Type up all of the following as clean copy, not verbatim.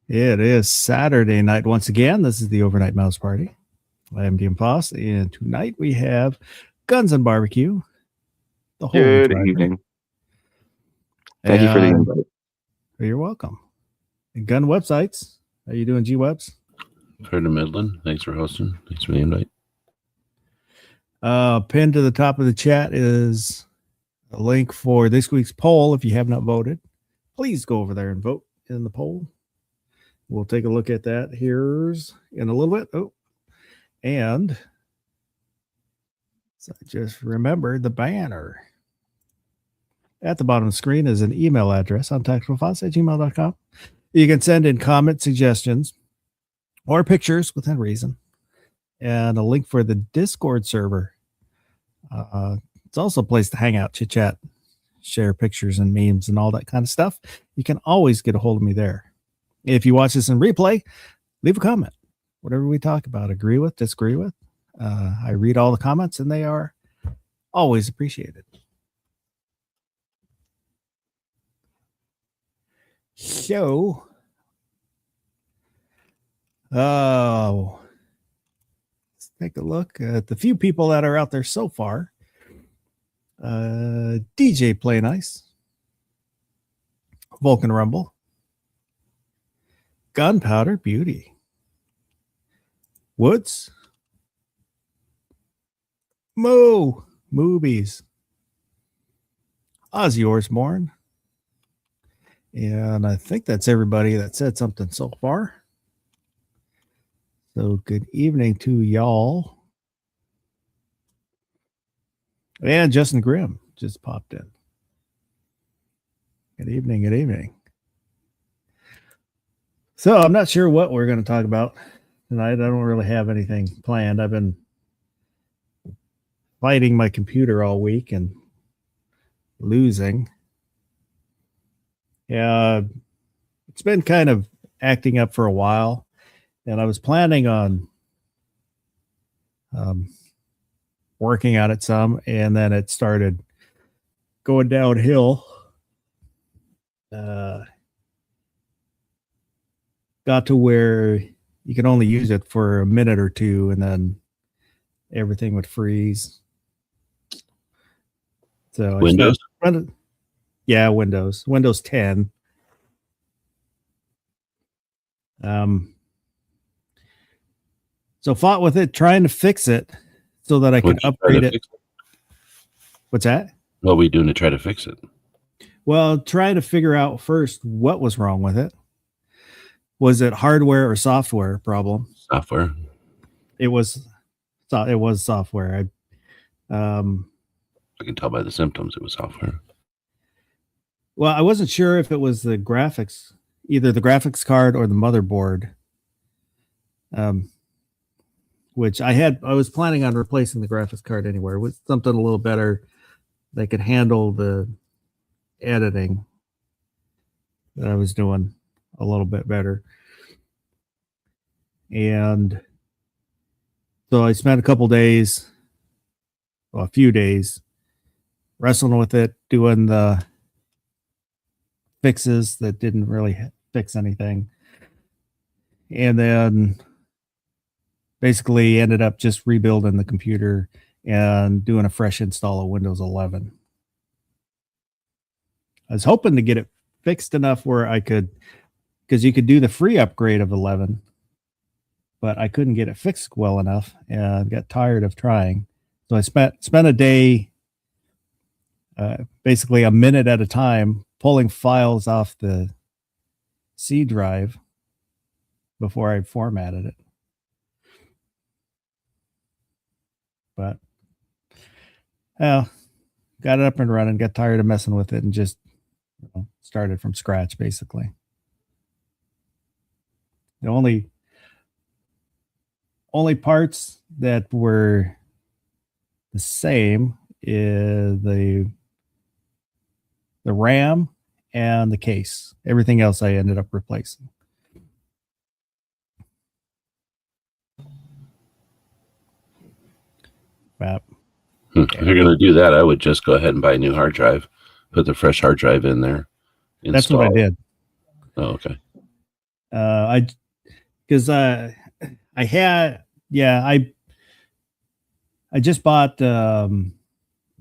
It is Saturday night once again. This is the Overnight Mouse Party. I am DM Foss, and tonight we have Guns and Barbecue, the Holy Good Dragon. evening. Thank you for the And invite. you're welcome. And Gun Websites. How you doing, G-Webs? Fair to Midland. Thanks for hosting. Thanks for the invite. Pinned to the top of the chat is a link for this week's poll. If you have not voted, please go over there and vote in the poll. We'll take a look at that here in a little bit. Oh, and so I just remembered the banner. At the bottom of the screen is an email address on tacticalfoss@gmail.com. You can send in comments, suggestions, or pictures within reason. And a link for the Discord server. It's also a place to hang out, chit chat, share pictures and memes and all that kind of stuff. You can always get a hold of me there. If you watch this in replay, leave a comment. Whatever we talk about, agree with, disagree with. I read all the comments and they are always appreciated. So, let's take a look at the few people that are out there so far. DJ Play Nice, Vulcan Rumble, Gunpowder Beauty, Woods, Movies, Ozzy Osbourne, and I think that's everybody that said something so far. So good evening to y'all. And Justin Grimm just popped in. Good evening, good evening. So I'm not sure what we're going to talk about tonight. I don't really have anything planned. I've been fighting my computer all week and losing. Yeah, it's been kind of acting up for a while, and I was planning on working on it some, and then it started going downhill. Got to where you could only use it for a minute or two, and then everything would freeze. So Windows? Yeah, Windows 10. So fought with it, trying to fix it so that I can upgrade it. What's that? What are we doing to try to fix it? Well, try to figure out first what was wrong with it. Was it hardware or software problem? Software. It was software. I can tell by the symptoms it was software. Well, I wasn't sure if it was the graphics, either the graphics card or the motherboard. Which I was planning on replacing the graphics card anyway with something a little better that could handle the editing that I was doing a little bit better. And so I spent a few days wrestling with it, doing the fixes that didn't really fix anything. And then basically ended up just rebuilding the computer and doing a fresh install of Windows 11. I was hoping to get it fixed enough where I could, because you could do the free upgrade of 11, but I couldn't get it fixed well enough and got tired of trying. So I spent a day, basically a minute at a time, pulling files off the C drive before I formatted it. But got it up and running, got tired of messing with it, and just started from scratch, basically. The only parts that were the same is the RAM and the case. Everything else I ended up replacing. But If you're going to do that, I would just go ahead and buy a new hard drive, put the fresh hard drive in there. That's what I did. Oh, okay. I because I had I just bought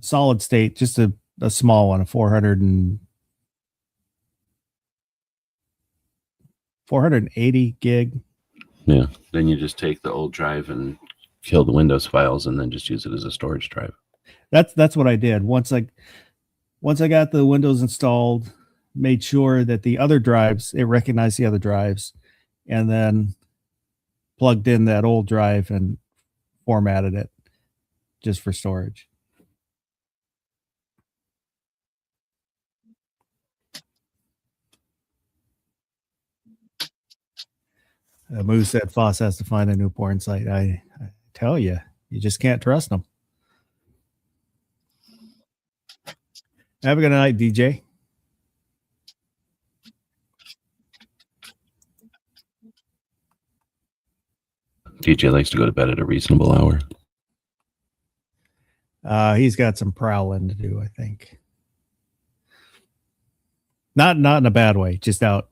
solid state, just a small one, a 480 gig. Yeah. Then you just take the old drive and kill the Windows files and then just use it as a storage drive. That's what I did. Once I got the Windows installed, made sure that the other drives, it recognized the other drives, and then plugged in that old drive and formatted it just for storage. Moose said Foss has to find a new porn site. I tell you, you just can't trust them. Have a good night, DJ. DJ likes to go to bed at a reasonable hour. He's got some prowling to do, I think. Not in a bad way, just out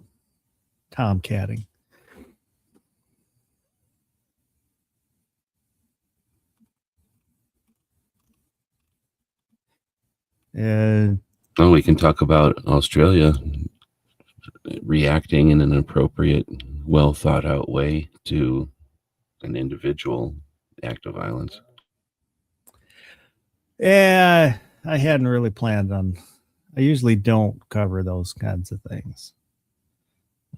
tomcatting. And Oh, we can talk about Australia reacting in an appropriate, well thought out way to an individual act of violence. yeah, I hadn't really planned on. I usually don't cover those kinds of things.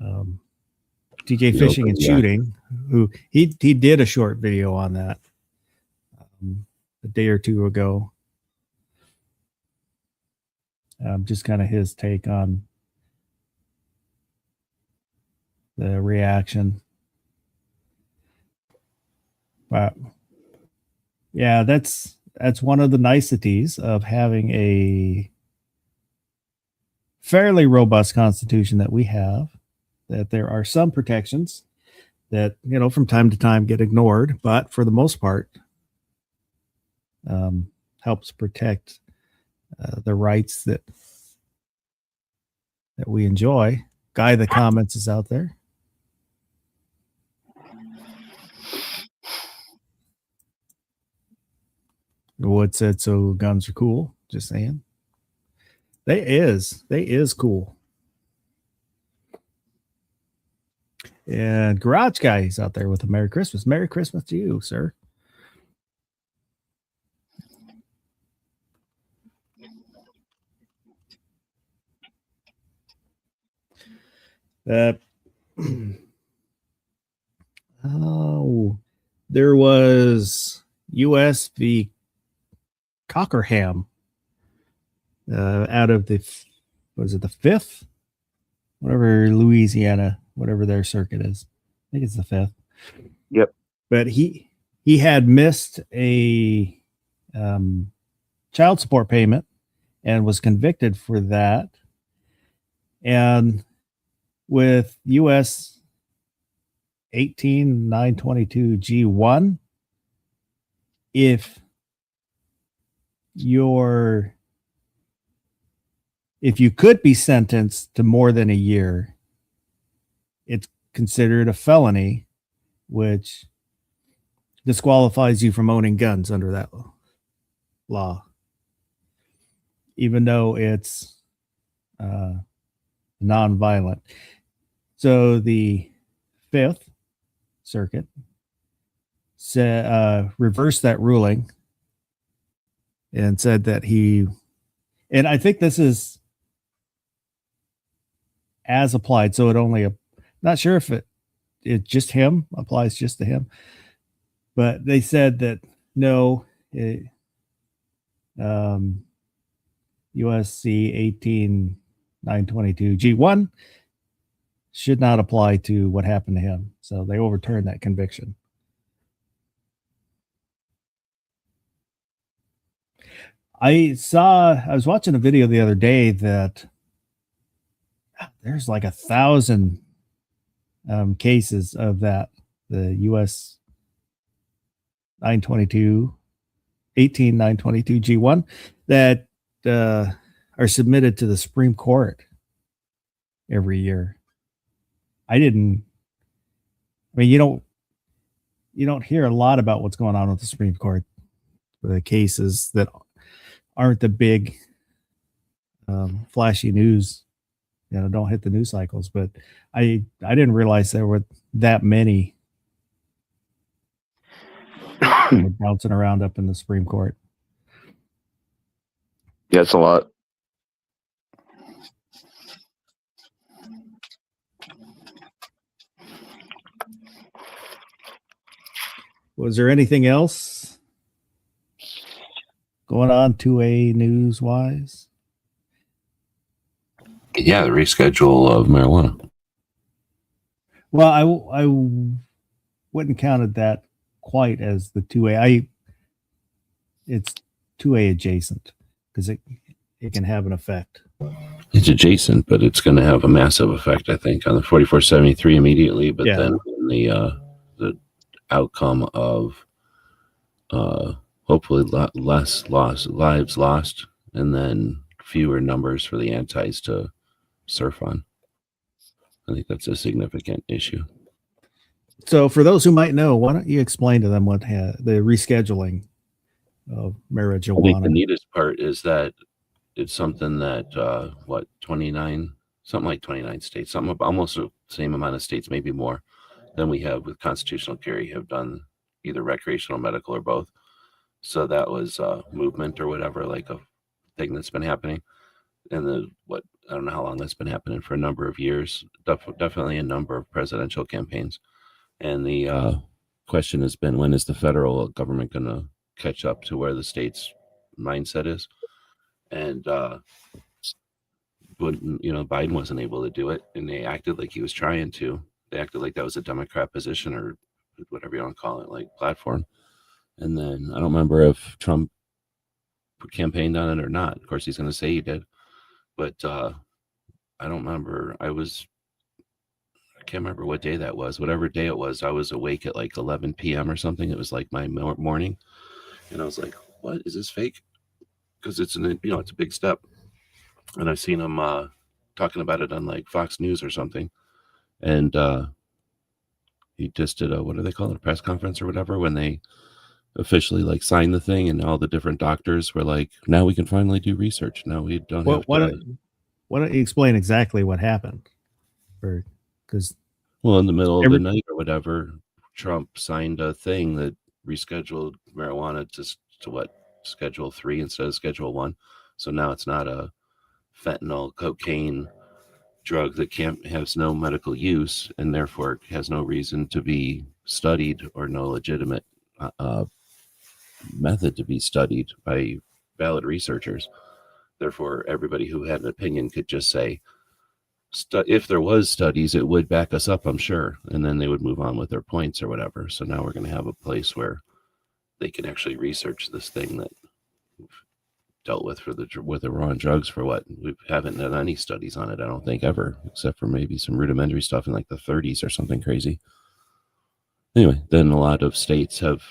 DJ You Fishing know, and yeah. Shooting, who he did a short video on that a day or two ago. Just kind of his take on the reaction. But yeah, that's one of the niceties of having a fairly robust constitution that we have, that there are some protections that, you know, from time to time get ignored, but for the most part, helps protect the rights that we enjoy. Guy the comments is out there. Wood said so guns are cool. Just saying. They is cool. And Garage Guy is out there with a Merry Christmas. Merry Christmas to you, sir. Oh, there was US v. Cockerham out of the, was it the 5th? Whatever Louisiana, whatever their circuit is. I think it's the 5th. Yep. But he had missed a child support payment and was convicted for that. And with US 18922 G1, if you could be sentenced to more than a year, it's considered a felony, which disqualifies you from owning guns under that law, even though it's non-violent. So the 5th Circuit reversed that ruling and said that and I think this is as applied, so it only, not sure if it just him applies just to him, but they said that no, USC 18922 G1 should not apply to what happened to him. So they overturned that conviction. I was watching a video the other day that there's like 1,000 cases of that, the US 18922 G1 that are submitted to the Supreme Court every year. I didn't mean, you don't hear a lot about what's going on with the Supreme Court, the cases that aren't the big flashy news, don't hit the news cycles. But I didn't realize there were that many bouncing around up in the Supreme Court. Yeah, it's a lot. Was there anything else going on 2A news wise? Yeah, the reschedule of marijuana. Well, I wouldn't counted that quite as the 2A. It's 2A adjacent because it can have an effect. It's adjacent, but it's going to have a massive effect, I think, on the 4473 immediately. But then the outcome of hopefully less lives lost, and then fewer numbers for the antis to surf on. I think that's a significant issue. So for those who might know, why don't you explain to them what the rescheduling of marijuana? I think the neatest part is that it's something that 29, something like 29 states, something almost the same amount of states, maybe more than we have with constitutional carry, have done either recreational, medical, or both. So that was a movement or whatever, like a thing that's been happening. And I don't know how long that's been happening, for a number of years, definitely a number of presidential campaigns. And the question has been, when is the federal government going to catch up to where the state's mindset is? And Biden wasn't able to do it, and they acted like he was trying to. They acted like that was a Democrat position, or whatever you want to call it, like platform. And then I don't remember if Trump campaigned on it or not. Of course, he's going to say he did, but I don't remember. I can't remember what day that was. Whatever day it was, I was awake at like 11 p.m. or something. It was like my morning, and I was like, "What is this fake?" Because it's it's a big step. And I've seen him talking about it on like Fox News or something, and he just did what do they call it, a press conference or whatever, when they officially like signed the thing, and all the different doctors were like, "Now we can finally do research. Now we don't have to." Why don't you explain exactly what happened? Because in the middle of the night or whatever, Trump signed a thing that rescheduled marijuana to Schedule 3 instead of Schedule 1. So now it's not a fentanyl, cocaine drug that has no medical use, and therefore has no reason to be studied, or no legitimate method to be studied by valid researchers. Therefore, everybody who had an opinion could just say, if there was studies, it would back us up, I'm sure, and then they would move on with their points or whatever. So now we're going to have a place where they can actually research this thing that we've dealt with with the raw drugs for what? We haven't done any studies on it, I don't think, ever, except for maybe some rudimentary stuff in like the 30s or something crazy. Anyway, then a lot of states have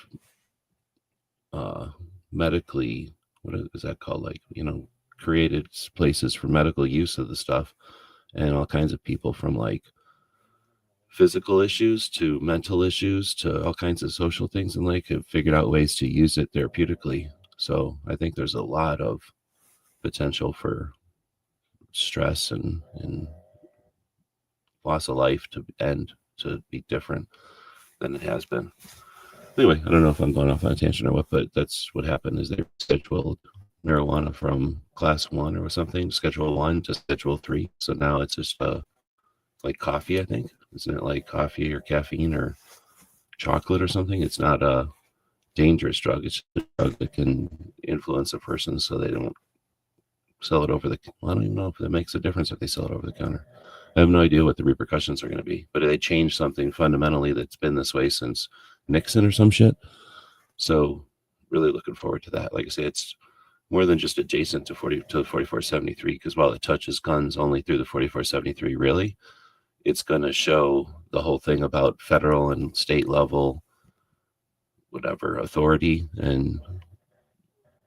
medically, what is that called? Like, created places for medical use of the stuff, and all kinds of people from like physical issues to mental issues to all kinds of social things, and like have figured out ways to use it therapeutically. So I think there's a lot of potential for stress and loss of life to end, to be different than it has been. Anyway, I don't know if I'm going off on a tangent or what, but that's what happened. Is they scheduled marijuana from Class 1 or something, Schedule 1 to Schedule 3. So now it's just like coffee, I think. Isn't it like coffee or caffeine or chocolate or something? It's not a dangerous drug. It's a drug that can influence a person, so they don't sell it over the counter. I don't even know if it makes a difference if they sell it over the counter. I have no idea what the repercussions are going to be, but they changed something fundamentally that's been this way since Nixon or some shit. So really looking forward to that. Like I say, it's more than just adjacent to 4473, because while it touches guns only through the 4473, really, it's going to show the whole thing about federal and state level, whatever, authority, and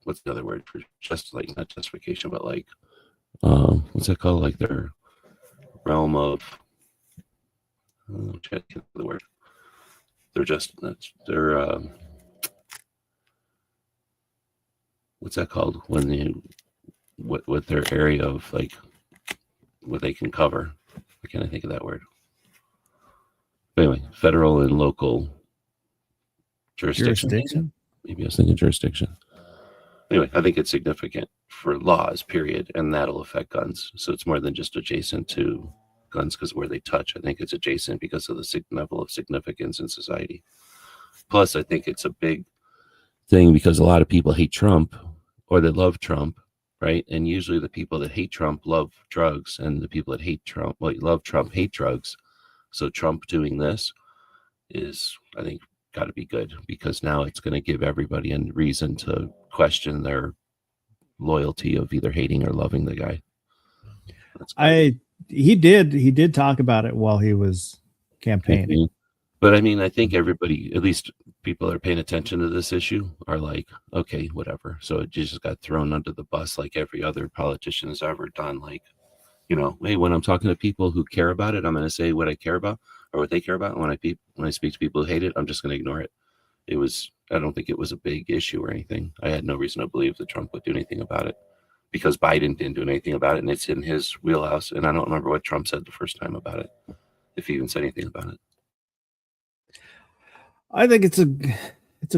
what's the other word for just like, not justification, but like, what's that called? Like their realm of, the word. they're what's that called when you with their area of like what they can cover. I can't think of that word. But anyway, federal and local jurisdiction. Maybe I was thinking jurisdiction. Anyway, I think it's significant for laws, period, and that'll affect guns. So it's more than just adjacent to guns because where they touch. I think it's adjacent because of the level of significance in society. Plus, I think it's a big thing because a lot of people hate Trump or they love Trump, right? And usually the people that hate Trump love drugs, and the people that hate Trump, well, love Trump, hate drugs. So Trump doing this is, I think, got to be good because now it's going to give everybody a reason to question their loyalty of either hating or loving the guy. He did talk about it while he was campaigning. But I mean, I think everybody, at least people that are paying attention to this issue, are like, okay, whatever. So it just got thrown under the bus like every other politician has ever done. Like, you know, hey, when I'm talking to people who care about it, I'm going to say what I care about or what they care about. And when I speak to people who hate it, I'm just going to ignore it. I don't think it was a big issue or anything. I had no reason to believe that Trump would do anything about it because Biden didn't do anything about it, and it's in his wheelhouse. And I don't remember what Trump said the first time about it, if he even said anything about it. I think it's a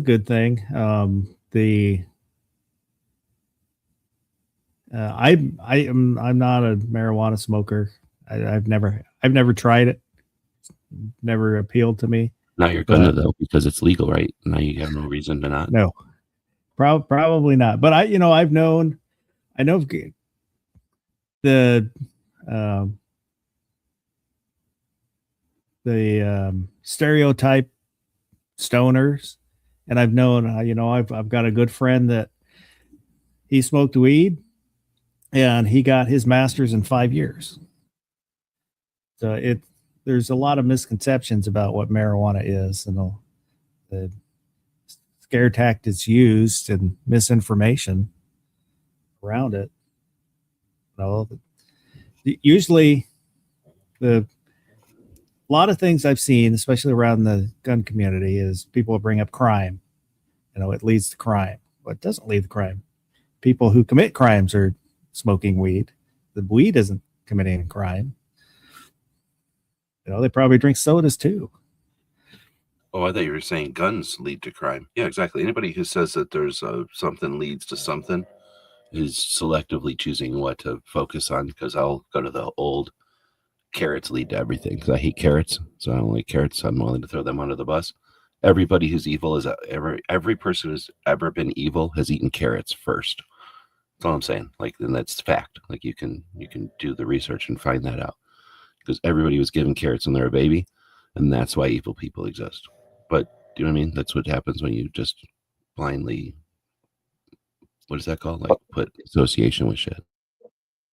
good thing. I'm not a marijuana smoker. I've never tried it. Never appealed to me. Now you're gonna though because it's legal, right? Now you have no reason to not. No, probably not. But I know the stereotype stoners, and I've known I've got a good friend that he smoked weed and he got his master's in 5 years. So there's a lot of misconceptions about what marijuana is and the scare tactics used and misinformation around it. Usually a lot of things I've seen, especially around the gun community, is people bring up crime. It leads to crime. But it doesn't lead to crime. People who commit crimes are smoking weed. The weed isn't committing a crime. They probably drink sodas too. Oh, I thought you were saying guns lead to crime. Yeah, exactly. Anybody who says that there's something leads to something is selectively choosing what to focus on, because I'll go to the old carrots lead to everything because I hate carrots. So I don't like carrots. I'm willing to throw them under the bus. Everybody who's evil every person who's ever been evil has eaten carrots first. That's all I'm saying. Like, and that's fact. Like you can do the research and find that out. Because everybody was given carrots when they're a baby, and that's why evil people exist. But do you know what I mean? That's what happens when you just blindly, what is that called? Like put association with shit.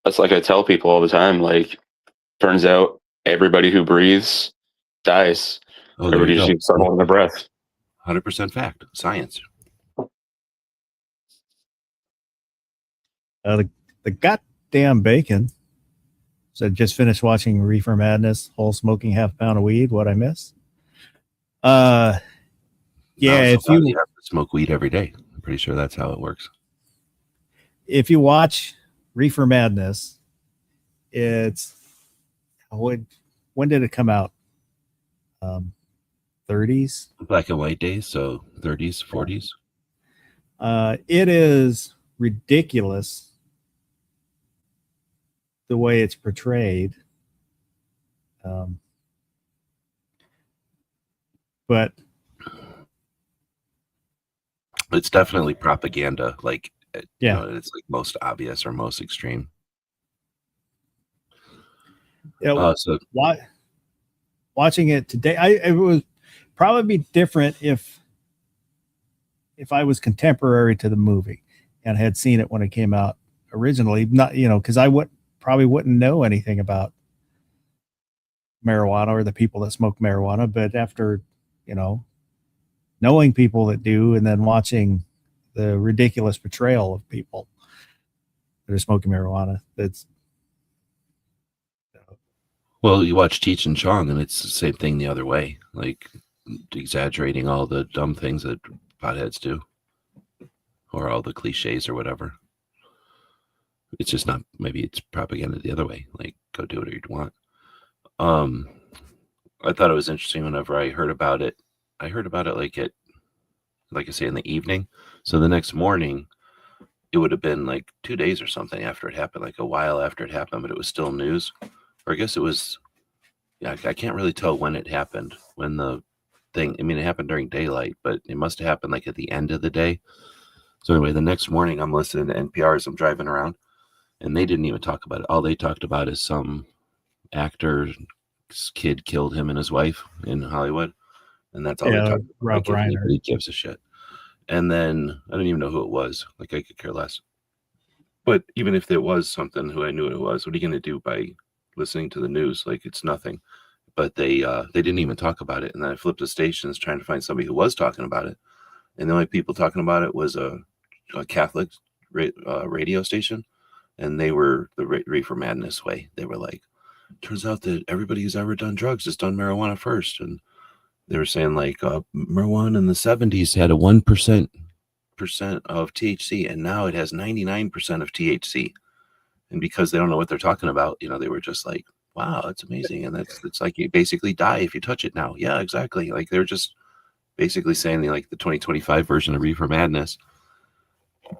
That's like I tell people all the time. Like, turns out everybody who breathes dies. Oh, everybody just needs to start holding their breath. 100% fact. Science. The goddamn bacon. So I just finished watching Reefer Madness, whole smoking half pound of weed. What I miss? Yeah, if you have to smoke weed every day, I'm pretty sure that's how it works. If you watch Reefer Madness, it's when did it come out? 30s, black and white days, so 30s, 40s. It is ridiculous the way it's portrayed. But it's definitely propaganda. Like, yeah, it's like most obvious or most extreme. Watching it today, it would probably be different if I was contemporary to the movie and had seen it when it came out originally. Not, because I probably wouldn't know anything about marijuana or the people that smoke marijuana, but after knowing people that do, and then watching the ridiculous portrayal of people that are smoking marijuana, that's well, you watch Cheech and Chong, and it's the same thing the other way. Like exaggerating all the dumb things that potheads do, or all the cliches or whatever. It's just not, maybe it's propaganda the other way. Like, go do whatever you want. I thought it was interesting whenever I heard about it. I heard about it like I say, in the evening. So the next morning, it would have been like 2 days or something after it happened, like a while after it happened, but it was still news. Or I guess it was, yeah, I can't really tell when it happened, when the thing, I mean, it happened during daylight, but it must have happened like at the end of the day. So anyway, the next morning I'm listening to NPR as I'm driving around, and they didn't even talk about it. All they talked about is some actor's kid killed him and his wife in Hollywood. And that's all they talked about. Rob Like, if Reiner. anybody gives a shit. And then I don't even know who it was. Like, I could care less. But even if there was something who I knew it was, what are you going to do by listening to the news? Like, it's nothing. But they didn't even talk about it. And then I flipped the stations trying to find somebody who was talking about it. And the only people talking about it was a Catholic radio station. And they were the Reefer Madness way. They were like, turns out that everybody who's ever done drugs has done marijuana first. And they were saying like marijuana in the 70s had a 1% of THC, and now it has 99% of THC. And because they don't know what they're talking about, you know, they were just like, wow, that's amazing. And it's like you basically die if you touch it now. Yeah, exactly. Like, they're just basically saying like the 2025 version of Reefer Madness.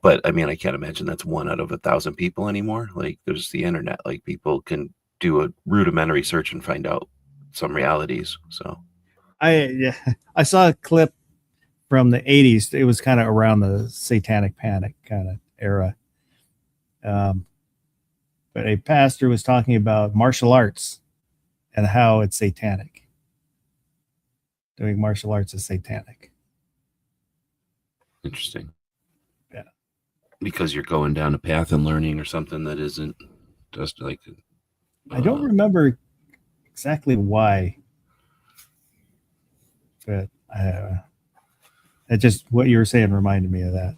But I mean, I can't imagine that's 1 out of 1,000 people anymore. Like, there's the internet. Like, people can do a rudimentary search and find out some realities. So I saw a clip from the 80s. It was kind of around the Satanic Panic kind of era. But a pastor was talking about martial arts and how it's satanic. Doing martial arts is satanic. interesting. Yeah. Because you're going down a path and learning or something that isn't just like. I don't remember exactly why. But it just, what you were saying reminded me of that.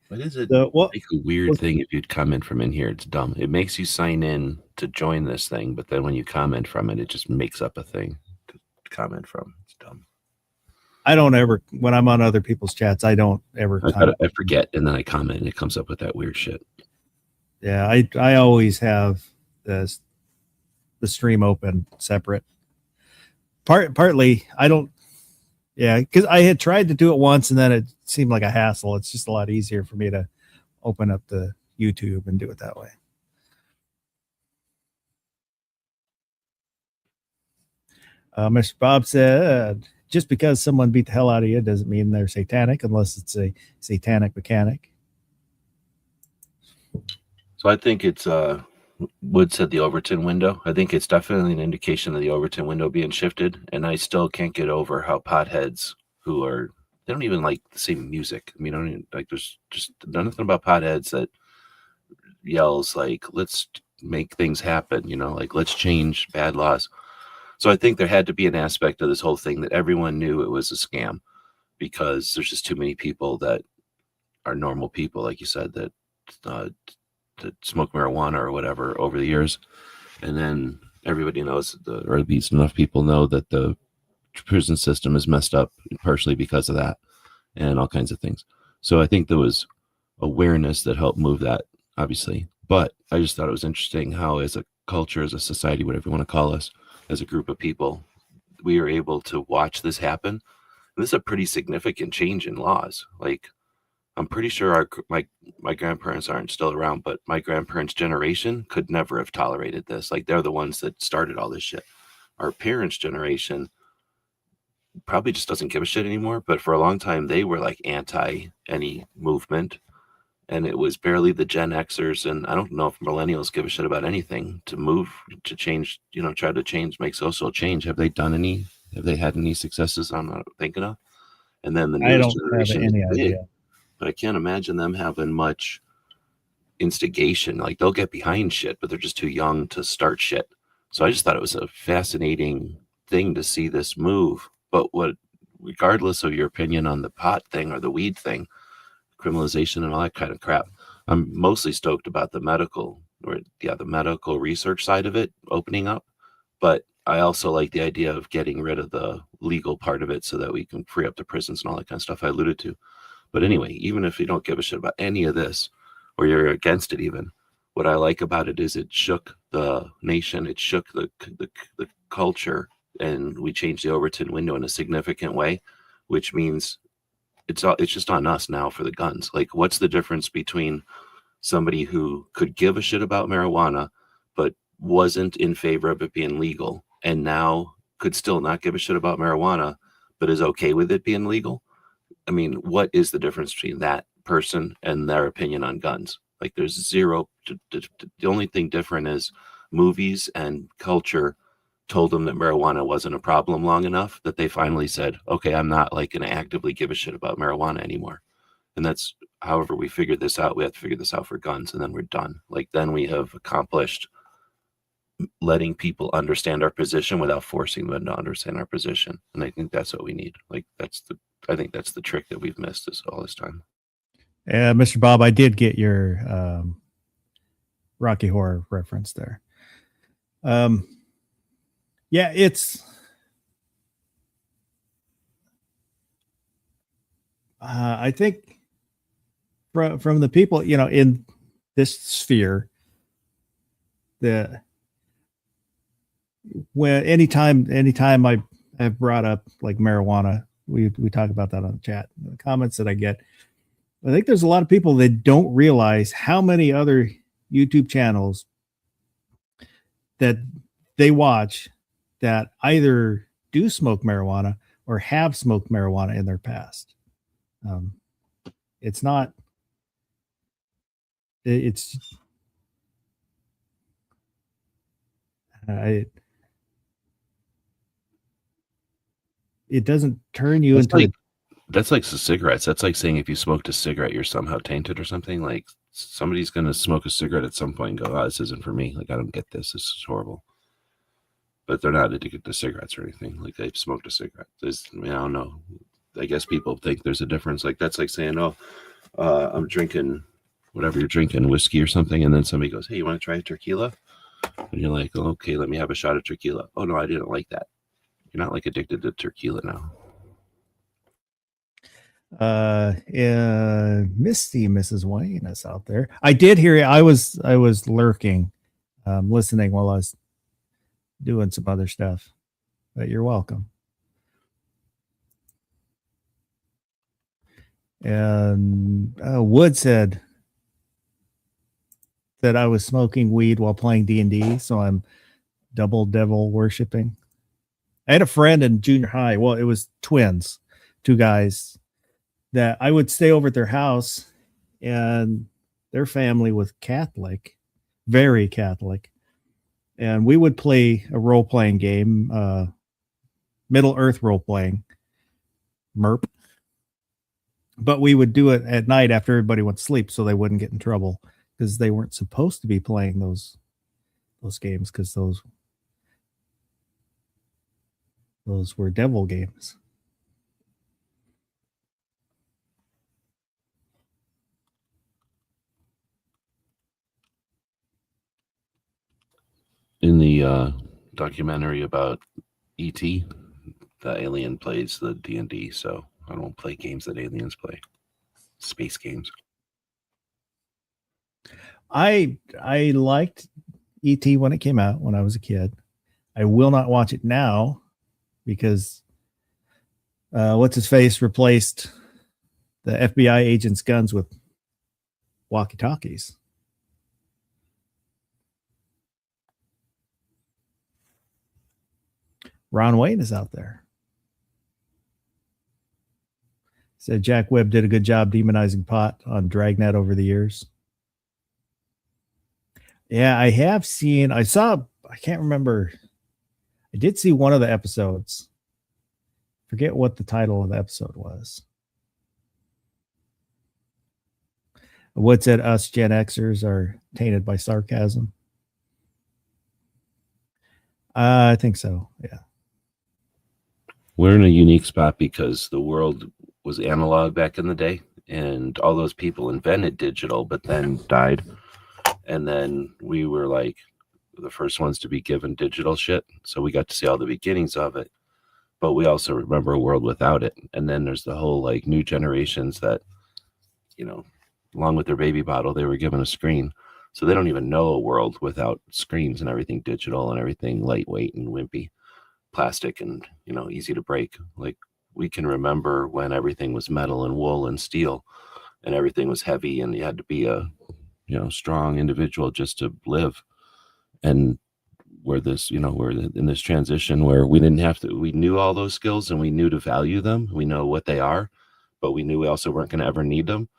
What is it? Well, Like a weird thing if you'd comment from in here. It's dumb. It makes you sign in to join this thing, but then when you comment from it, it just makes up a thing to comment from. It's dumb. I don't ever, when I'm on other people's chats, I don't ever. I forget, and then I comment, and it comes up with that weird shit. Yeah, I always have the stream open separate. Partly, I don't. Yeah, because I had tried to do it once, and then it seemed like a hassle. It's just a lot easier for me to open up the YouTube and do it that way. Mr. Bob said, just because someone beat the hell out of you doesn't mean they're satanic unless it's a satanic mechanic. So I think it's Wood said the Overton window. I think it's definitely an indication of the Overton window being shifted. And I still can't get over how potheads who are, they don't even like the same music. I mean, I don't even, like, there's just nothing about potheads that yells like, let's make things happen, you know, like, let's change bad laws. So I think there had to be an aspect of this whole thing that everyone knew it was a scam, because there's just too many people that are normal people, like you said, that smoke marijuana or whatever over the years. And then everybody knows, or at least enough people know, that the prison system is messed up partially because of that and all kinds of things. So I think there was awareness that helped move that, obviously. But I just thought it was interesting how, as a culture, as a society, whatever you want to call us, as a group of people, we are able to watch this happen. And this is a pretty significant change in laws. Like, I'm pretty sure my grandparents aren't still around, but my grandparents' generation could never have tolerated this. Like, they're the ones that started all this shit. Our parents' generation probably just doesn't give a shit anymore. But for a long time, they were like anti any movement. And it was barely the Gen Xers. And I don't know if millennials give a shit about anything to move, to change, you know, try to change, make social change. Have they done any? Have they had any successes I'm not thinking of? And then the newest generation, have any idea. but I can't imagine them having much instigation. Like, they'll get behind shit, but they're just too young to start shit. So I just thought it was a fascinating thing to see this move. But regardless of your opinion on the pot thing or the weed thing, criminalization and all that kind of crap, I'm mostly stoked about the medical or the medical research side of it opening up. But I also like the idea of getting rid of the legal part of it so that we can free up the prisons and all that kind of stuff I alluded to. But anyway, even if you don't give a shit about any of this, or you're against it even, what I like about it is it shook the nation, it shook the culture, and we changed the Overton window in a significant way, which means it's just on us now for the guns. Like, what's the difference between somebody who could give a shit about marijuana but wasn't in favor of it being legal, and now could still not give a shit about marijuana but is okay with it being legal? I mean, what is the difference between that person and their opinion on guns? Like, there's zero. The only thing different is movies and culture told them that marijuana wasn't a problem long enough that they finally said, okay, I'm not like going to actively give a shit about marijuana anymore. And that's, however we figured this out, we have to figure this out for guns, and then we're done. Like, then we have accomplished letting people understand our position without forcing them to understand our position. And I think that's what we need. Like, I think that's the trick that we've missed all this time. Mr. Bob, I did get your Rocky Horror reference there. Yeah, it's I think from the people, in this sphere, anytime I have brought up like marijuana, we talk about that on the chat, the comments that I get. I think there's a lot of people that don't realize how many other YouTube channels that they watch that either do smoke marijuana or have smoked marijuana in their past. It's not, it's, it doesn't turn you into that's like cigarettes. That's like saying if you smoked a cigarette, you're somehow tainted or something. Like, somebody's going to smoke a cigarette at some point and go, oh, this isn't for me. Like, I don't get this. This is horrible. But they're not addicted to cigarettes or anything. Like, they've smoked a cigarette. I don't know. I guess people think there's a difference. Like, that's like saying, oh, I'm drinking whatever you're drinking, whiskey or something. And then somebody goes, hey, you want to try a tequila? And you're like, oh, okay, let me have a shot of tequila. Oh, no, I didn't like that. You're not like addicted to tequila now. Misty Mrs. Wayne is out there. I did hear you. I was lurking, listening while I was doing some other stuff, but you're welcome. And Wood said that I was smoking weed while playing D&D, so I'm double devil worshiping. I had a friend in junior high. Well, it was twins, two guys, that I would stay over at their house, and their family was Catholic, very Catholic. And we would play a role-playing game, Middle Earth role-playing, MERP. But we would do it at night after everybody went to sleep so they wouldn't get in trouble, because they weren't supposed to be playing those games, because those were devil games. In the documentary about E.T., the alien plays the D&D, so I don't play games that aliens play. Space games. I liked E.T. when it came out when I was a kid. I will not watch it now because what's his face replaced the FBI agents' guns with walkie-talkies. Ron Wayne is out there. Said Jack Webb did a good job demonizing pot on Dragnet over the years. Yeah, I can't remember. I did see one of the episodes. Forget what the title of the episode was. Wood said us Gen Xers are tainted by sarcasm. I think so, yeah. We're in a unique spot because the world was analog back in the day, and all those people invented digital, but then died. And then we were like the first ones to be given digital shit. So we got to see all the beginnings of it. But we also remember a world without it. And then there's the whole like new generations that, you know, along with their baby bottle, they were given a screen. So they don't even know a world without screens and everything digital and everything lightweight and wimpy, plastic and, you know, easy to break. Like we can remember when everything was metal and wool and steel and everything was heavy and you had to be a, you know, strong individual just to live. And we're this, you know, we're in this transition where we didn't have to, we knew all those skills and we knew to value them. We know what they are, but we knew we also weren't going to ever need them.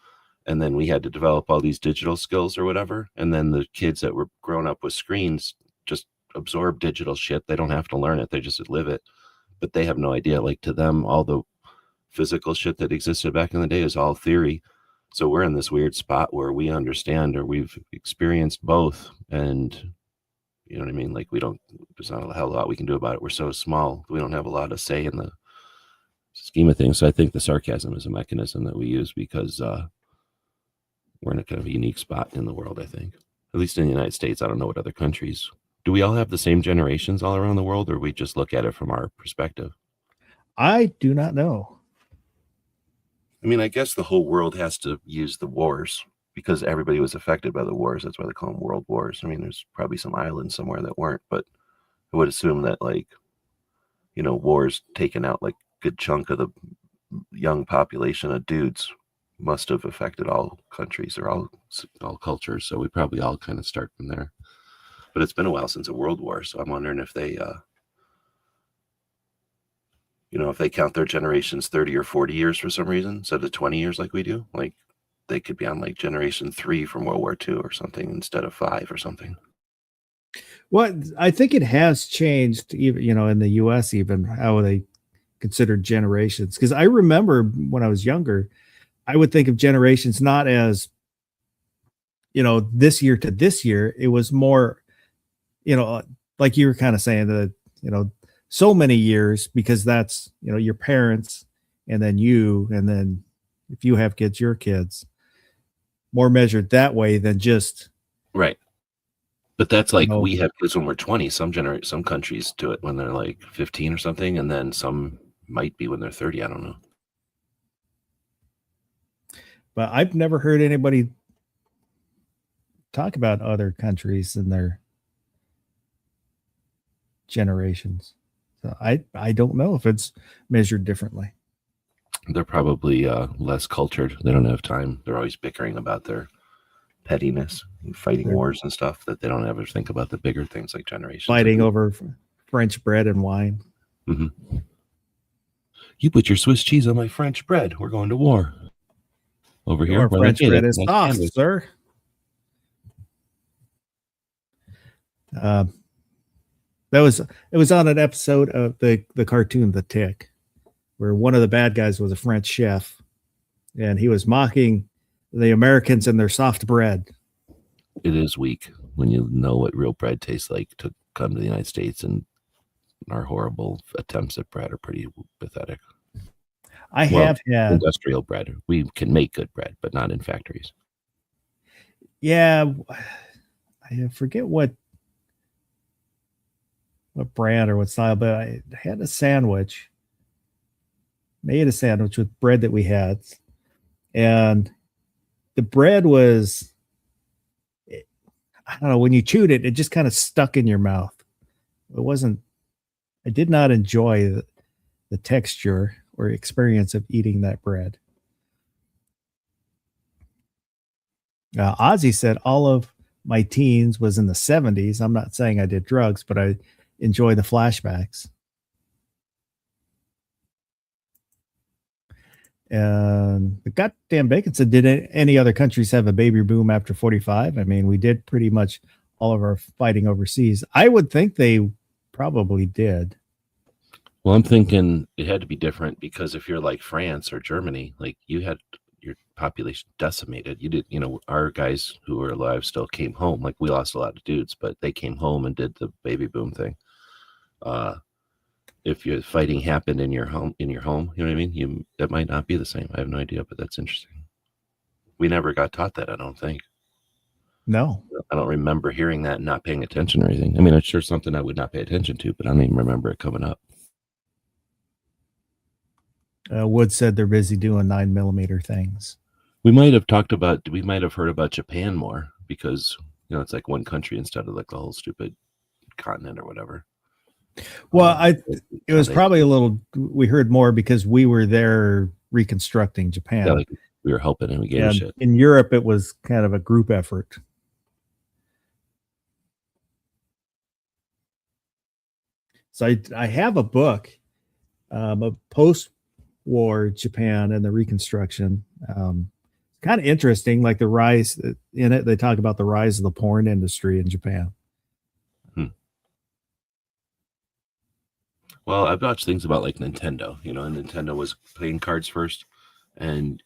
And then we had to develop all these digital skills or whatever. And then the kids that were grown up with screens just absorb digital shit. They don't have to learn it. They just live it. But they have no idea. Like to them, all the physical shit that existed back in the day is all theory. So we're in this weird spot where we understand or we've experienced both. And you know what I mean? Like there's not a hell of a lot we can do about it. We're so small. We don't have a lot to say in the scheme of things. So I think the sarcasm is a mechanism that we use because we're in a kind of a unique spot in the world, I think. At least in the United States. I don't know what other countries. Do we all have the same generations all around the world, or we just look at it from our perspective? I do not know. I mean, I guess the whole world has to use the wars because everybody was affected by the wars. That's why they call them world wars. I mean, there's probably some islands somewhere that weren't, but I would assume that, like, you know, wars taken out like a good chunk of the young population of dudes must have affected all countries or all cultures. So we probably all kind of start from there. But it's been a while since a world war, so I'm wondering if they, you know, if they count their generations 30 or 40 years for some reason instead of 20 years like we do, like they could be on like generation 3 from World War II or something instead of 5 or something. Well, I think it has changed, even, you know, in the US, even how they considered generations. Because I remember when I was younger, I would think of generations not as, you know, this year to this year. It was more, you know, like you were kind of saying that, you know, so many years because that's, you know, your parents and then you, and then if you have kids, your kids, more measured that way than just. Right. But that's like, you know, we have kids when we're 20. Some countries do it when they're like 15 or something. And then some might be when they're 30. I don't know. But I've never heard anybody talk about other countries and their generations. So I don't know if it's measured differently. They're probably less cultured. They don't have time. They're always bickering about their pettiness and fighting wars and stuff that they don't ever think about the bigger things like generations. Fighting over French bread and wine. Mm-hmm. You put your Swiss cheese on my French bread. We're going to war. Over here, French bread is soft, sir. It was on an episode of the cartoon The Tick, where one of the bad guys was a French chef, and he was mocking the Americans and their soft bread. It is weak when you know what real bread tastes like to come to the United States, and our horrible attempts at bread are pretty pathetic. I have had industrial bread. We can make good bread, but not in factories. Yeah, I forget what brand or what style, but I had a sandwich. Made a sandwich with bread that we had, and the bread was, I don't know, when you chewed it, it just kind of stuck in your mouth. It wasn't. I did not enjoy the texture or experience of eating that bread. Ozzy said all of my teens was in the 70s. I'm not saying I did drugs, but I enjoy the flashbacks. And the goddamn bacon said, did any other countries have a baby boom after 45? I mean, we did pretty much all of our fighting overseas. I would think they probably did. Well, I'm thinking it had to be different because if you're like France or Germany, like you had your population decimated. You did, you know, our guys who were alive still came home. Like we lost a lot of dudes, but they came home and did the baby boom thing. If your fighting happened in your home, you know what I mean? That might not be the same. I have no idea, but that's interesting. We never got taught that, I don't think. No. I don't remember hearing that and not paying attention or anything. I mean, it's sure something I would not pay attention to, but I don't even remember it coming up. Wood said they're busy doing 9mm things. We might have heard about Japan more because, it's like one country instead of like the whole stupid continent or whatever. Well, it was probably a little, we heard more because we were there reconstructing Japan. Yeah, like we were helping and we gave a shit. In Europe, it was kind of a group effort. So I have a book of post-war Japan and the reconstruction. Kind of interesting, like the rise in it. They talk about the rise of the porn industry in Japan. Well, I've watched things about like Nintendo. Nintendo was playing cards first, and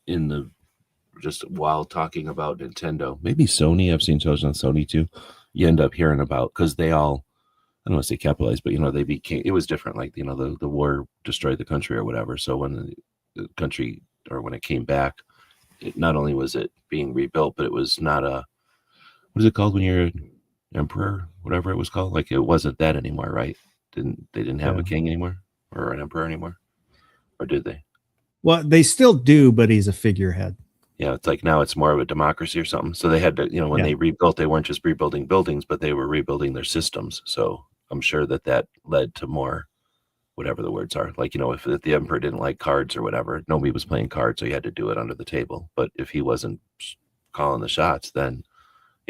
just while talking about Nintendo, maybe Sony. I've seen shows on Sony too. You end up hearing about because they all, I don't want to say capitalized, but they became. It was different. Like the war destroyed the country or whatever. So when the country or when it came back, it not only was it being rebuilt, but it was not a, what is it called when you're an emperor, whatever it was called. Like it wasn't that anymore, right? They didn't have a king anymore or an emperor anymore, or did they? Well, they still do, but he's a figurehead. Yeah, it's like now it's more of a democracy or something. So they had to, when they rebuilt, they weren't just rebuilding buildings, but they were rebuilding their systems. So I'm sure that led to more, whatever the words are. Like, if the emperor didn't like cards or whatever, nobody was playing cards, so you had to do it under the table. But if he wasn't calling the shots, then,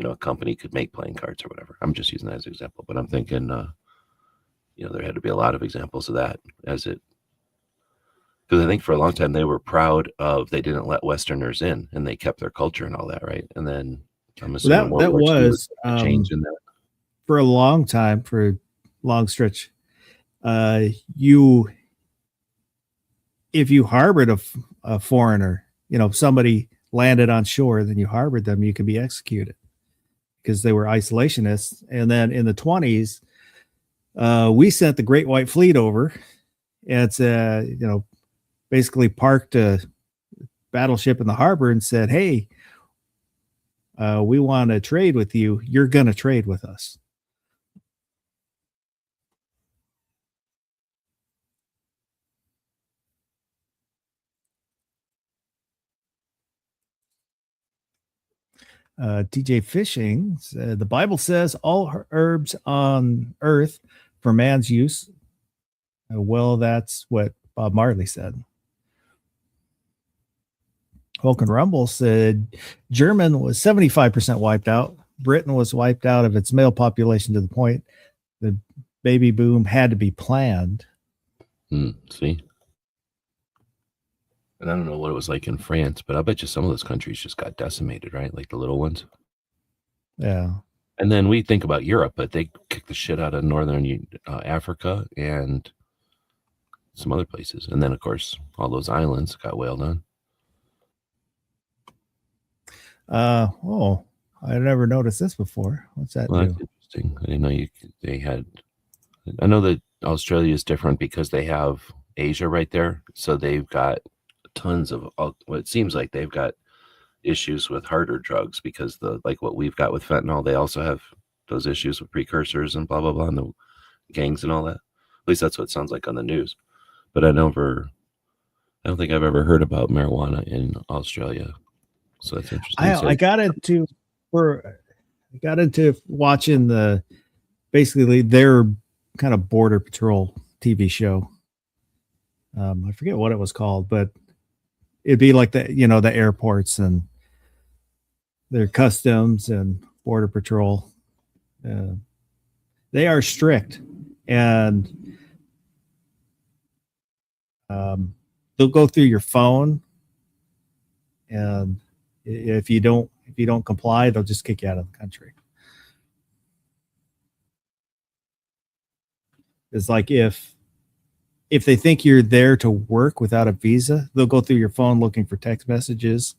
a company could make playing cards or whatever. I'm just using that as an example, but I'm thinking, there had to be a lot of examples of that because I think for a long time they were proud of, they didn't let Westerners in and they kept their culture and all that. Right. And then I'm assuming that was a change in that. For a long time, for a long stretch. If you harbored a foreigner, somebody landed on shore, then you harbored them, you could be executed because they were isolationists. And then in the 1920s, we sent the Great White Fleet over. It's basically parked a battleship in the harbor and said, "Hey, we want to trade with you. You're going to trade with us." TJ Fishing said, the Bible says all herbs on earth for man's use. Well, that's what Bob Marley said. Vulcan Rumble said German was 75% wiped out. Britain was wiped out of its male population to the point the baby boom had to be planned. See? And I don't know what it was like in France, but I bet you some of those countries just got decimated, right? Like the little ones. Yeah. And then we think about Europe, but they kicked the shit out of Northern Africa and some other places. And then, of course, all those islands got whaled on. I never noticed this before. What's that do? That's interesting. I didn't know I know that Australia is different because they have Asia right there. So they've got tons of, it seems like they've got issues with harder drugs because like what we've got with fentanyl, they also have those issues with precursors and blah, blah, blah, and the gangs and all that. At least that's what it sounds like on the news. But I don't think I've ever heard about marijuana in Australia. So that's interesting. I got into watching basically their kind of border patrol TV show. I forget what it was called, but it'd be like the airports and their customs and border patrol. They are strict, and they'll go through your phone, and if you don't comply, they'll just kick you out of the country. It's like if they think you're there to work without a visa, they'll go through your phone looking for text messages,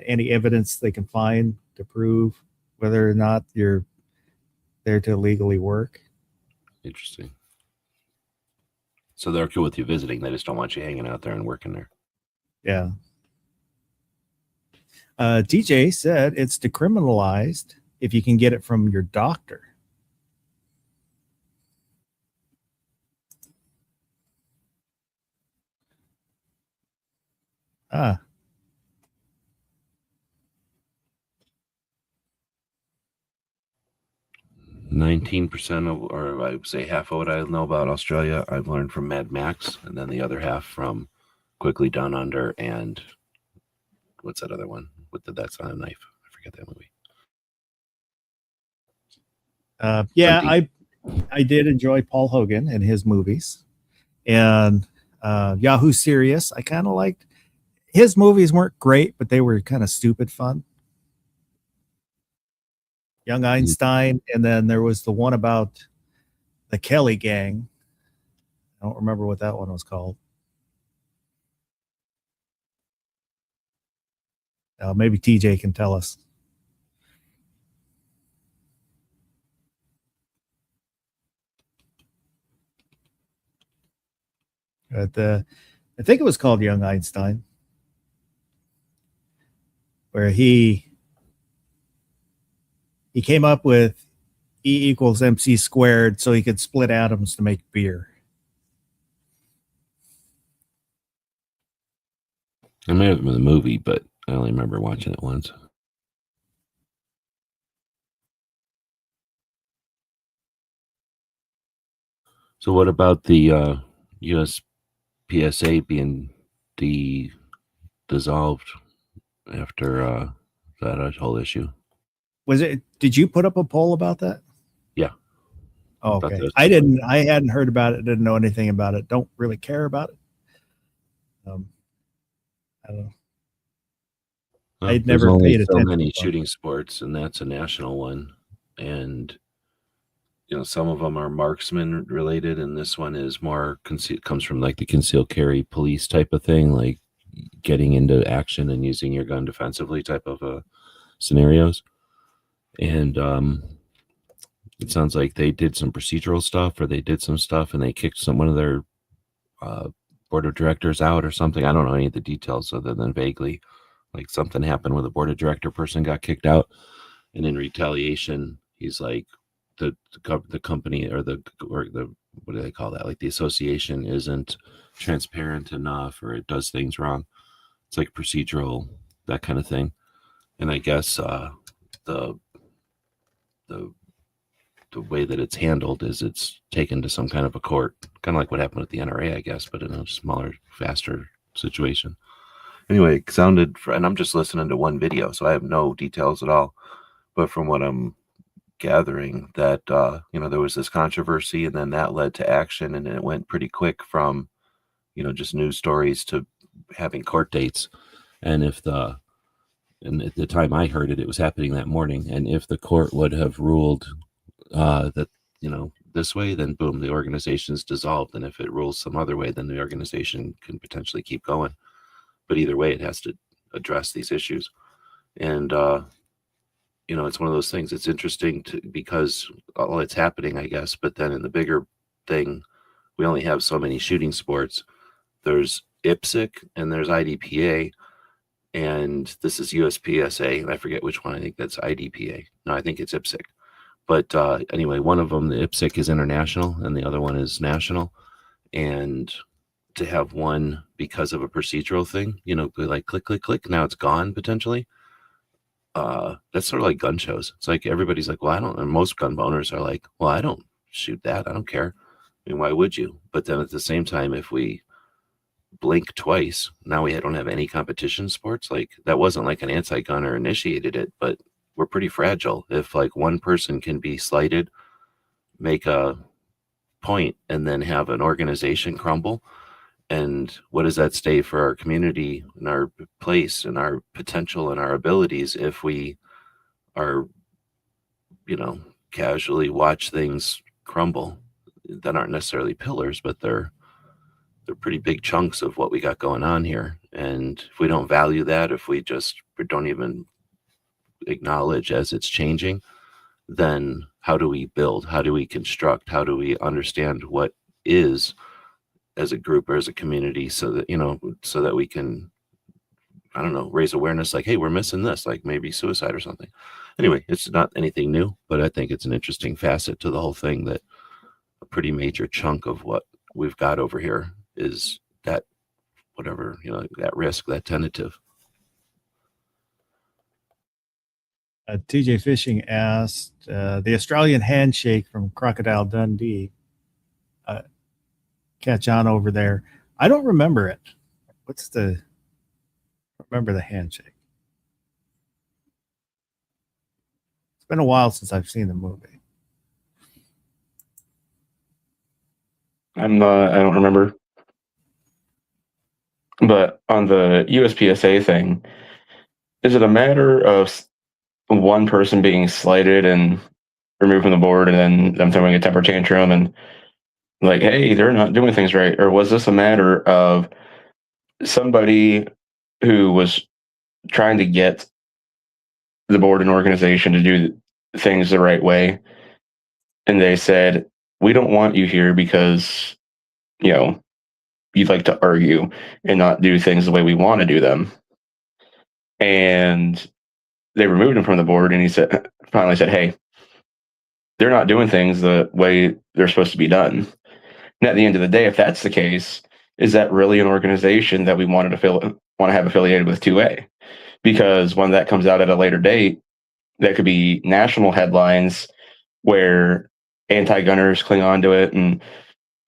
any evidence they can find to prove whether or not you're there to legally work. Interesting. So they're cool with you visiting. They just don't want you hanging out there and working there. Yeah. TJ said it's decriminalized if you can get it from your doctor. Ah, 19% of, or I would say half of what I know about Australia, I've learned from Mad Max, and then the other half from Quickly Down Under and what's that other one? What did that's on a knife? I forget that movie. yeah, Hunting. I did enjoy Paul Hogan and his movies, and Yahoo Serious. I kind of liked his movies. Weren't great, but they were kind of stupid fun. Young Einstein, and then there was the one about the Kelly Gang. I don't remember what that one was called. Maybe TJ can tell us. But I think it was called Young Einstein, where he came up with E equals MC squared so he could split atoms to make beer. I may have been the movie, but I only remember watching it once. So what about the USPSA being dissolved after that whole issue? Was it? Did you put up a poll about that? Yeah. Oh, okay. I didn't. I hadn't heard about it. Didn't know anything about it. Don't really care about it. I don't know. Well, I'd never paid attention. So many shooting sports, and that's a national one. And some of them are marksman related, and this one is more comes from like the concealed carry police type of thing, like getting into action and using your gun defensively type of scenarios. And it sounds like they did some procedural stuff, or they did some stuff, and they kicked one of their board of directors out or something. I don't know any of the details other than vaguely, like something happened where the board of director person got kicked out, and in retaliation, he's like, the company or the what do they call that? Like the association isn't transparent enough, or it does things wrong. It's like procedural, that kind of thing. And I guess the way that it's handled is it's taken to some kind of a court, kind of like what happened with the NRA, I guess, but in a smaller, faster situation. Anyway, it sounded, and I'm just listening to one video, so I have no details at all. But from what I'm gathering, that there was this controversy, and then that led to action, and it went pretty quick from just news stories to having court dates. And at the time I heard it, it was happening that morning. And if the court would have ruled that this way, then boom, the organization's dissolved. And if it rules some other way, then the organization can potentially keep going. But either way, it has to address these issues. And it's one of those things. It's interesting because it's happening, I guess. But then in the bigger thing, we only have so many shooting sports. There's IPSC and there's IDPA, and this is USPSA. And I forget which one. I think that's IDPA. No, I think it's IPSC. But anyway, one of them, the IPSC, is international, and the other one is national. And to have one because of a procedural thing, like click, click, click, now it's gone potentially. That's sort of like gun shows. It's like everybody's like, well, I don't, and most gun owners are like, well, I don't shoot that. I don't care. I mean, why would you? But then at the same time, if we blink twice, now we don't have any competition sports. Like, that wasn't like an anti-gunner initiated it, but we're pretty fragile. If like one person can be slighted, make a point, and then have an organization crumble, and what does that say for our community and our place and our potential and our abilities if we are, casually watch things crumble that aren't necessarily pillars, but they're pretty big chunks of what we got going on here. And if we don't value that, if we just don't even acknowledge as it's changing, then how do we build? How do we construct? How do we understand what is as a group or as a community, so that we can I don't know, raise awareness like, hey, we're missing this, like maybe suicide or something. Anyway, it's not anything new, but I think it's an interesting facet to the whole thing that a pretty major chunk of what we've got over here is that whatever, that risk, that tentative. TJ Fishing asked the Australian handshake from Crocodile Dundee. Catch on over there. I don't remember it. Remember the handshake? It's been a while since I've seen the movie. I don't remember. But on the USPSA thing, is it a matter of one person being slighted and removed from the board and then them throwing a temper tantrum and like, hey, they're not doing things right? Or was this a matter of somebody who was trying to get the board and organization to do things the right way, and they said, we don't want you here because, you'd like to argue and not do things the way we want to do them. And they removed him from the board, and he finally said, hey, they're not doing things the way they're supposed to be done. And at the end of the day, if that's the case, is that really an organization that we want to have affiliated with 2A? Because when that comes out at a later date, that could be national headlines where anti-gunners cling on to it and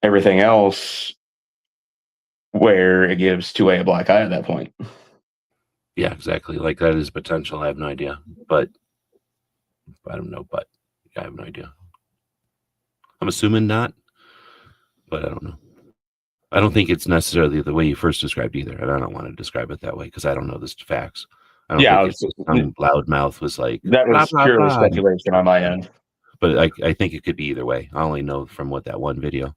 everything else, where it gives 2A a black eye at that point. Yeah, exactly. Like that is potential. I have no idea, but I don't know, but I have no idea. I'm assuming not, but I don't know. I don't think it's necessarily the way you first described either. And I don't want to describe it that way because I don't know the facts. I don't think some loudmouth was like that was purely speculation on my end. But I think it could be either way. I only know from what that one video,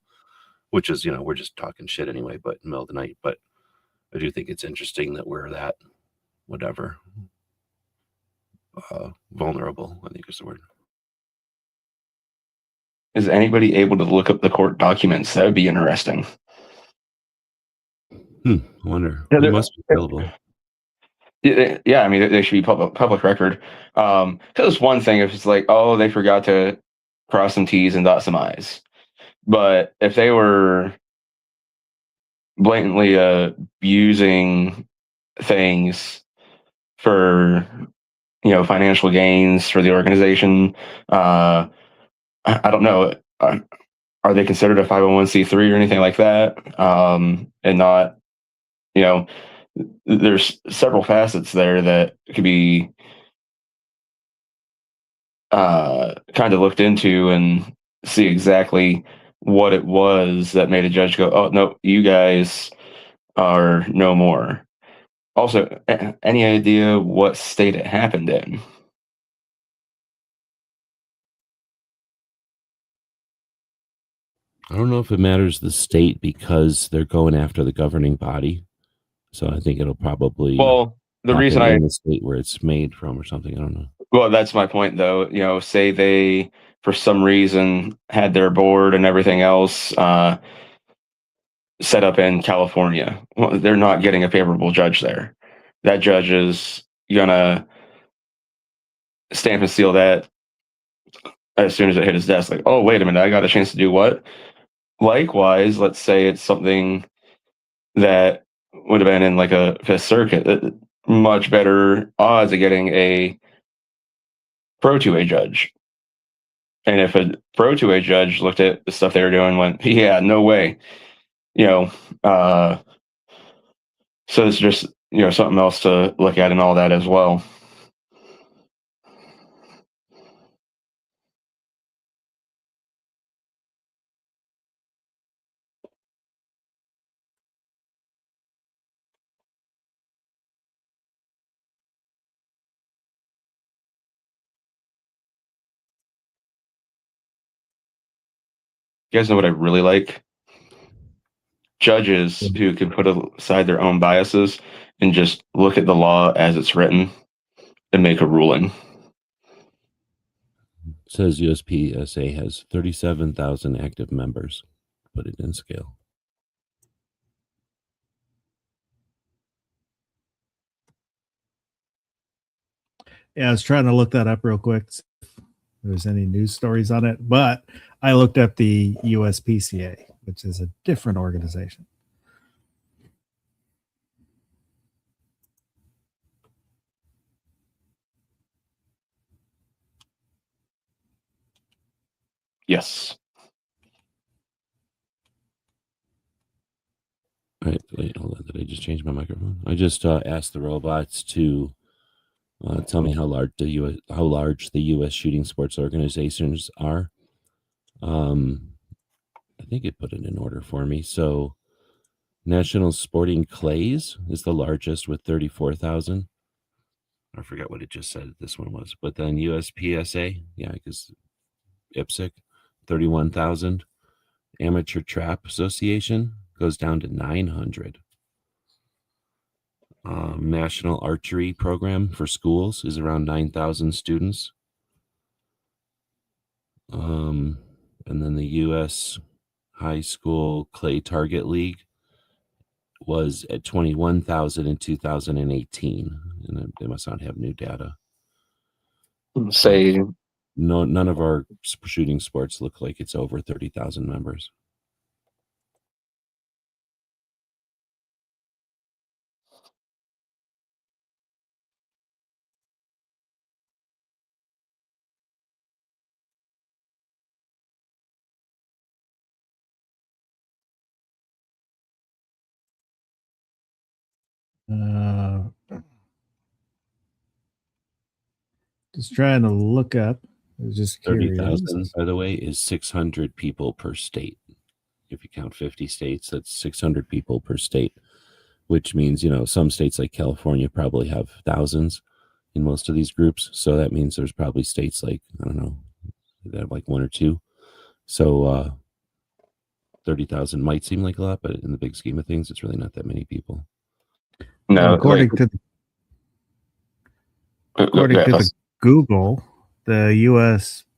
which is, we're just talking shit anyway, but in the middle of the night. But I do think it's interesting that we're that whatever vulnerable, I think is the word. Is anybody able to look up the court documents? That would be interesting. I wonder. They must be available. Yeah, I mean, they should be public record. Because it's one thing if it's like, oh, they forgot to cross some T's and dot some I's. But if they were blatantly abusing things for, financial gains for the organization, I don't know. Are they considered a 501c3 or anything like that? And not, there's several facets there that could be kind of looked into and see exactly what it was that made a judge go, oh, no, you guys are no more. Also, any idea what state it happened in? I don't know if it matters the state because they're going after the governing body. So I think it'll probably the reason in the state where it's made from or something. I don't know. Well, that's my point though. Say they for some reason had their board and everything else set up in California. Well, they're not getting a favorable judge there. That judge is gonna stamp and seal that as soon as it hit his desk. Like, oh, wait a minute, I got a chance to do what? Likewise, let's say it's something that would have been in like a Fifth Circuit, much better odds of getting a pro 2A judge. And if a pro 2A judge looked at the stuff they were doing and went, yeah, no way. So it's just, something else to look at and all that as well. You guys know what I really like? Judges who can put aside their own biases and just look at the law as it's written and make a ruling. It says USPSA has 37,000 active members. Put it in scale. Yeah, I was trying to look that up real quick. See if there's any news stories on it, but I looked up the USPCA, which is a different organization. Yes. All right, wait, hold on. Did I just change my microphone? I just asked the robots to tell me how large the U.S. shooting sports organizations are. I think it put it in order for me. So, National Sporting Clays is the largest with 34,000. I forget what it just said this one was, but then USPSA, yeah, because IPSC, 31,000. Amateur Trap Association goes down to 900. National Archery Program for schools is around 9,000 students. And then the U.S. High School Clay Target League was at 21,000 in 2018, and they must not have new data. Say No, none of our shooting sports look like it's over 30,000 members. Just trying to look up. I was just curious. 30,000, by the way, is 600 people per state. If you count 50 states, that's 600 people per state, which means, some states like California probably have thousands in most of these groups. So that means there's probably states like, I don't know, that have like one or two. So 30,000 might seem like a lot, but in the big scheme of things, it's really not that many people. no. According to the Google, the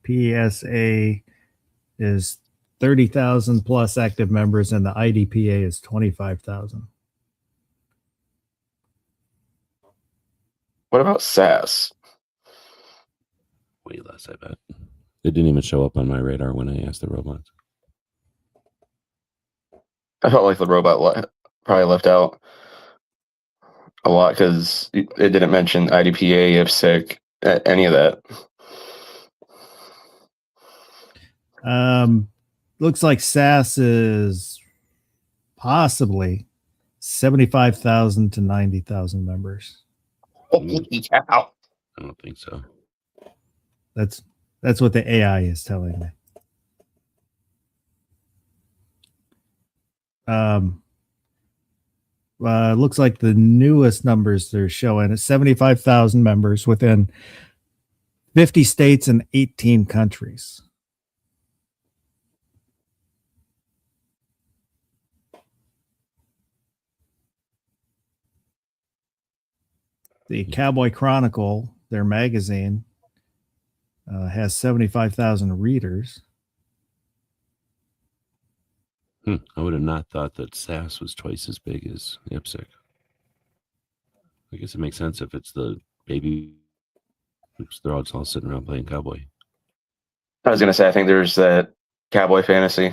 USPSA is 30,000 plus active members, and the IDPA is 25,000. What about SAS? Way less, I bet. It didn't even show up on my radar when I asked the robots. I felt like the robot probably left out a lot because it didn't mention IDPA, IPSC, any of that. Looks like SAS is possibly 75,000 to 90,000 members. Holy cow. I don't think so. That's what the AI is telling me. Looks like the newest numbers they're showing is 75,000 members within 50 states and 18 countries. The Cowboy Chronicle, their magazine, has 75,000 readers. I would have not thought that SAS was twice as big as IPSC. I guess it makes sense if it's the baby. They're all sitting around playing cowboy. I was going to say, I think there's that cowboy fantasy.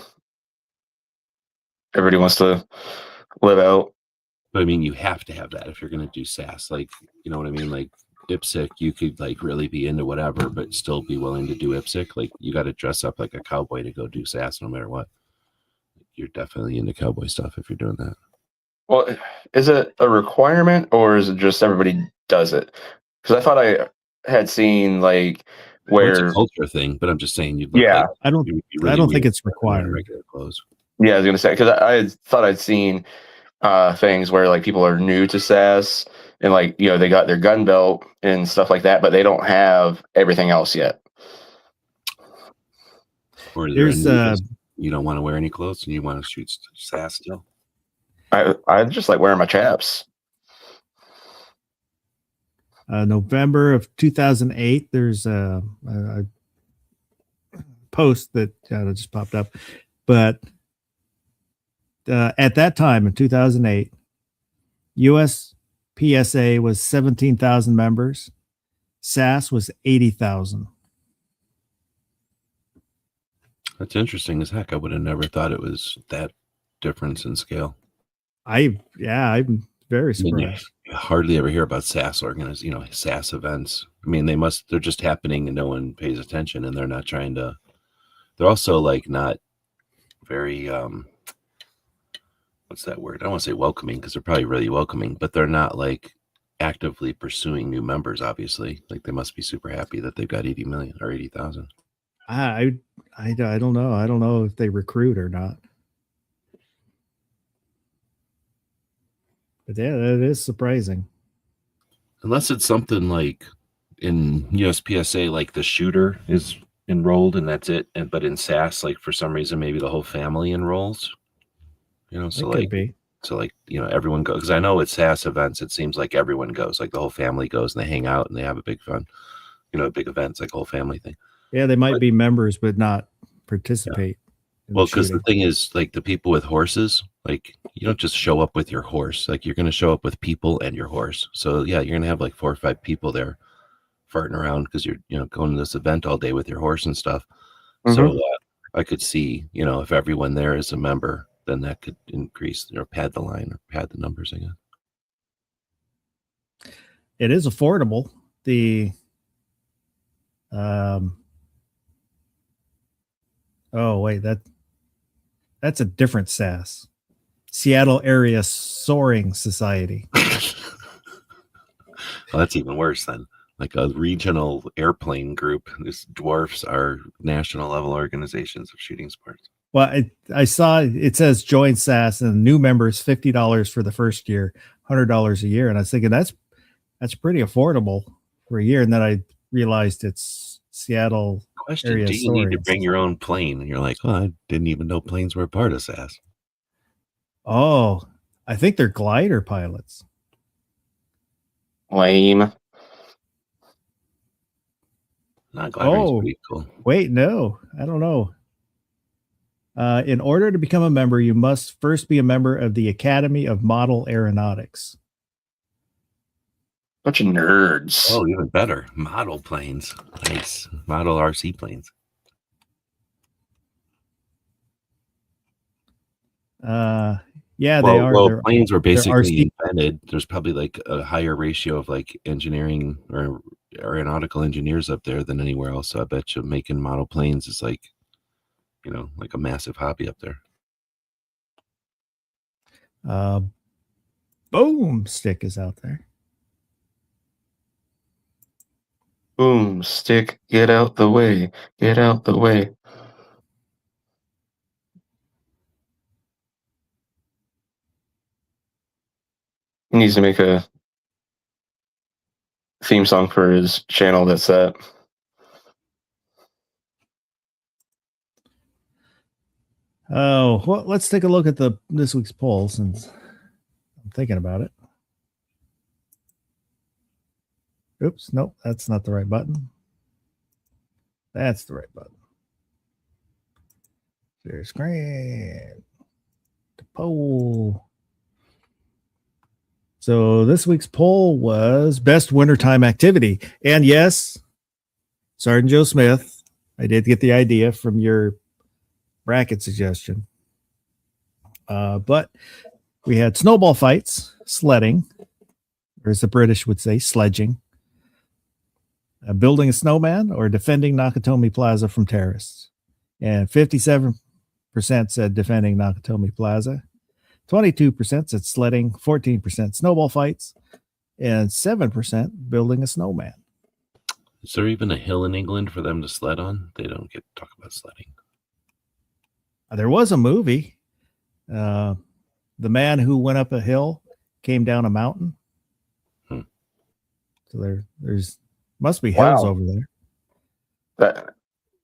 Everybody wants to live out. But I mean, you have to have that if you're going to do SAS. Like, you know what I mean? Like IPSC, you could like really be into whatever, but still be willing to do IPSC. Like, you got to dress up like a cowboy to go do SAS no matter what. You're definitely into cowboy stuff if you're doing that. Well, is it a requirement or is it just everybody does it? Because I thought I had seen like where it's a culture thing, but I'm just saying you. Yeah, I don't think it's required. Regular clothes. Yeah, I was gonna say because I thought I'd seen things where like people are new to SAS and like they got their gun belt and stuff like that, but they don't have everything else yet. Or there's you don't want to wear any clothes and you want to shoot SAS still. I just like wearing my chaps. November of 2008, there's a post that just popped up, but at that time in 2008, US PSA was 17,000 members. SAS was 80,000. That's interesting as heck. I would have never thought it was that difference in scale. I'm very I mean, surprised. you hardly ever hear about SAS SAS events. I mean, they're just happening and no one pays attention, and they're not trying to. They're also like not very what's that word? I don't want to say welcoming because they're probably really welcoming, but they're not like actively pursuing new members. Obviously, like they must be super happy that they've got 80 million or 80,000. I don't know. I don't know if they recruit or not. But yeah, that is surprising. Unless it's something like in USPSA, like the shooter is enrolled and that's it. But in SAS, like for some reason, maybe the whole family enrolls. So It could be. everyone goes. Because I know at SAS events, it seems like everyone goes. Like the whole family goes and they hang out and they have a big fun. Big events like a whole family thing. Yeah, they might be members but not participate. Well, because the thing is, like the people with horses, like you don't just show up with your horse. Like you're going to show up with people and your horse. So yeah, you're going to have like 4 or 5 people there farting around because you're going to this event all day with your horse and stuff. So I could see, if everyone there is a member, then that could increase or pad the line or pad the numbers again. It is affordable. Oh wait, that's a different SAS. Seattle Area Soaring Society. Well, that's even worse then. Like a regional airplane group. This dwarfs our national level organizations of shooting sports. Well, I saw it says join SAS and new members $50 for the first year, $100 a year, and I was thinking that's pretty affordable for a year. And then I realized it's Seattle Question: Area do you Soaring. need to bring your own plane? And you're like, oh, I didn't even know planes were a part of SAS. Oh, I think they're glider pilots. Lame. Not gliding's pretty cool. Wait, no, I don't know. In order to become a member, you must first be a member of the Academy of Model Aeronautics. Bunch of nerds. Oh, even better. Model planes. Nice. Model RC planes. Yeah, well, they are. Well, planes were basically RC invented. There's probably like a higher ratio of like engineering or aeronautical engineers up there than anywhere else. So I bet you making model planes is like, like a massive hobby up there. Boomstick is out there. Boomstick, get out the way. Get out the way. He needs to make a theme song for his channel that's that. Oh, well, let's take a look at this week's poll since I'm thinking about it. Oops, nope, that's not the right button. That's the right button. Share screen. The poll. So this week's poll was best wintertime activity. And yes, Sergeant Joe Smith, I did get the idea from your bracket suggestion. But we had snowball fights, sledding, or as the British would say, sledging, building a snowman, or defending Nakatomi Plaza from terrorists. And 57% said defending Nakatomi Plaza, 22% said sledding, 14% snowball fights, and 7% building a snowman. Is there even a hill in England for them to sled on? They don't get to talk about sledding. There was a movie. The man who went up a hill came down a mountain. So there's must be hills over there. That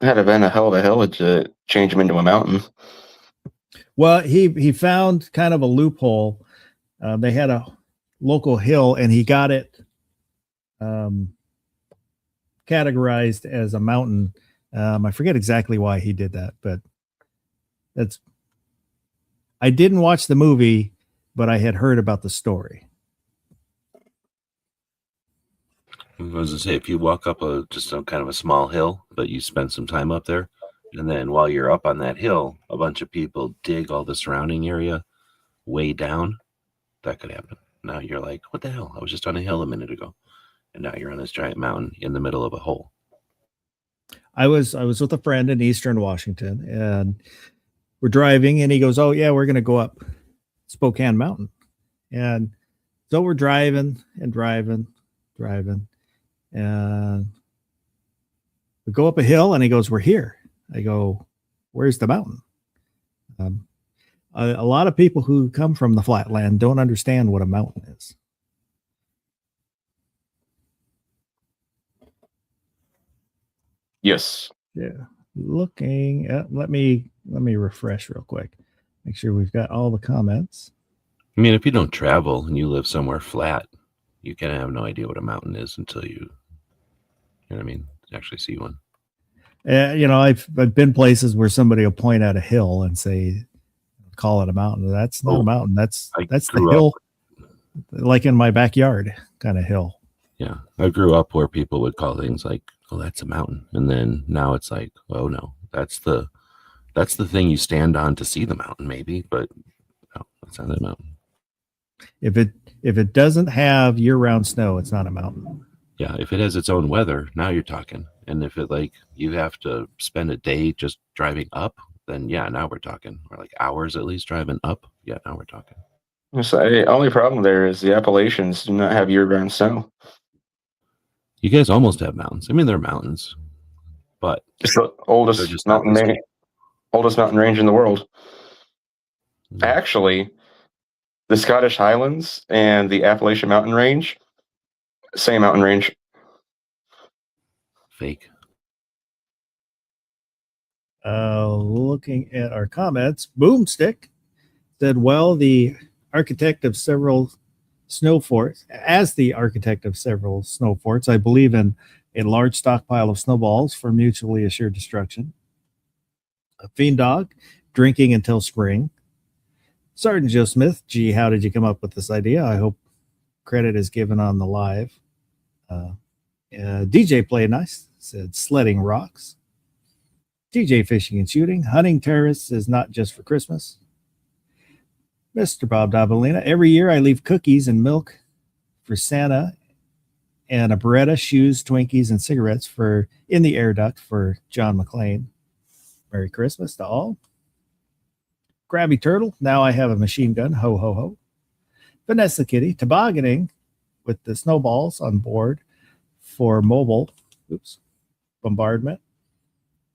had to been a hell of a hill to change him into a mountain. Well, he found kind of a loophole. They had a local hill, and he got it categorized as a mountain. I forget exactly why he did that, but I didn't watch the movie, but I had heard about the story. I was gonna say, if you walk up just a kind of a small hill, but you spend some time up there, and then while you're up on that hill, a bunch of people dig all the surrounding area way down, that could happen. Now you're like, what the hell? I was just on a hill a minute ago, and now you're on this giant mountain in the middle of a hole. I was with a friend in Eastern Washington, and we're driving, and he goes, "Oh yeah, we're going to go up Spokane Mountain." And so we're driving, and we go up a hill, and he goes, "We're here." I go, "Where's the mountain?" A lot of people who come from the flatland don't understand what a mountain is. Yes. Yeah. Looking at, let me refresh real quick. Make sure we've got all the comments. I mean, if you don't travel and you live somewhere flat, you can have no idea what a mountain is until you know what I mean, actually see one. I've been places where somebody will point at a hill and say, call it a mountain. That's not a mountain. That's the hill, like in my backyard kind of hill. Yeah, I grew up where people would call things like, "Oh, that's a mountain," and then now it's like, "Oh no, that's the thing you stand on to see the mountain, maybe, but no, that's not a mountain." If it doesn't have year-round snow, it's not a mountain. Yeah, if it has its own weather, now you're talking. And if it like you have to spend a day just driving up, then yeah, now we're talking. Or like hours at least driving up. Yeah, now we're talking. So the only problem there is the Appalachians do not have year-round snow. You guys almost have mountains. I mean, they're mountains, but It's the oldest mountain range in the world. Yeah. Actually, the Scottish Highlands and the Appalachian Mountain Range, same mountain range. Fake. Looking at our comments, Boomstick said, "Well, the architect of several snow forts, I believe in a large stockpile of snowballs for mutually assured destruction. A fiend dog, drinking until spring. Sergeant Joe Smith, gee, how did you come up with this idea? I hope credit is given on the live." DJ Play Nice said, "Sledding rocks." DJ Fishing and Shooting, "Hunting terrorists is not just for Christmas." Mr. Bob Dabalina, "Every year I leave cookies and milk for Santa and a Beretta, shoes, Twinkies, and cigarettes in the air duct for John McClane. Merry Christmas to all." Grabby Turtle, "Now I have a machine gun, ho ho ho." Vanessa Kitty, "Tobogganing with the snowballs on board for mobile bombardment."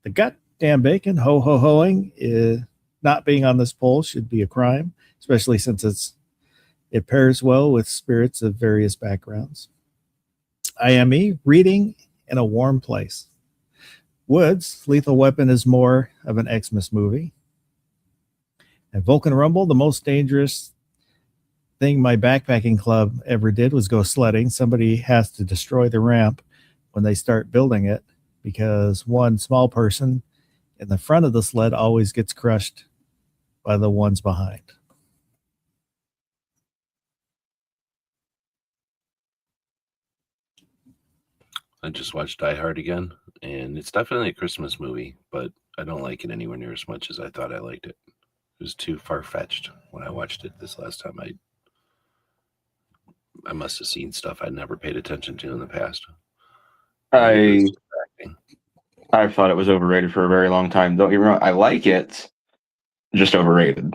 The goddamn bacon, "Ho ho hoing is not being on this poll should be a crime, especially since it pairs well with spirits of various backgrounds." IME, "Reading in a warm place." Woods, "Lethal Weapon is more of an Xmas movie." And Vulcan Rumble, "The most dangerous thing my backpacking club ever did was go sledding. Somebody has to destroy the ramp when they start building it, because one small person in the front of the sled always gets crushed by the ones behind." I just watched Die Hard again, and it's definitely a Christmas movie, but I don't like it anywhere near as much as I thought I liked it. It was too far-fetched when I watched it this last time. I must have seen stuff I'd never paid attention to in the past. I've thought it was overrated for a very long time. Don't get me wrong, I like it, just overrated.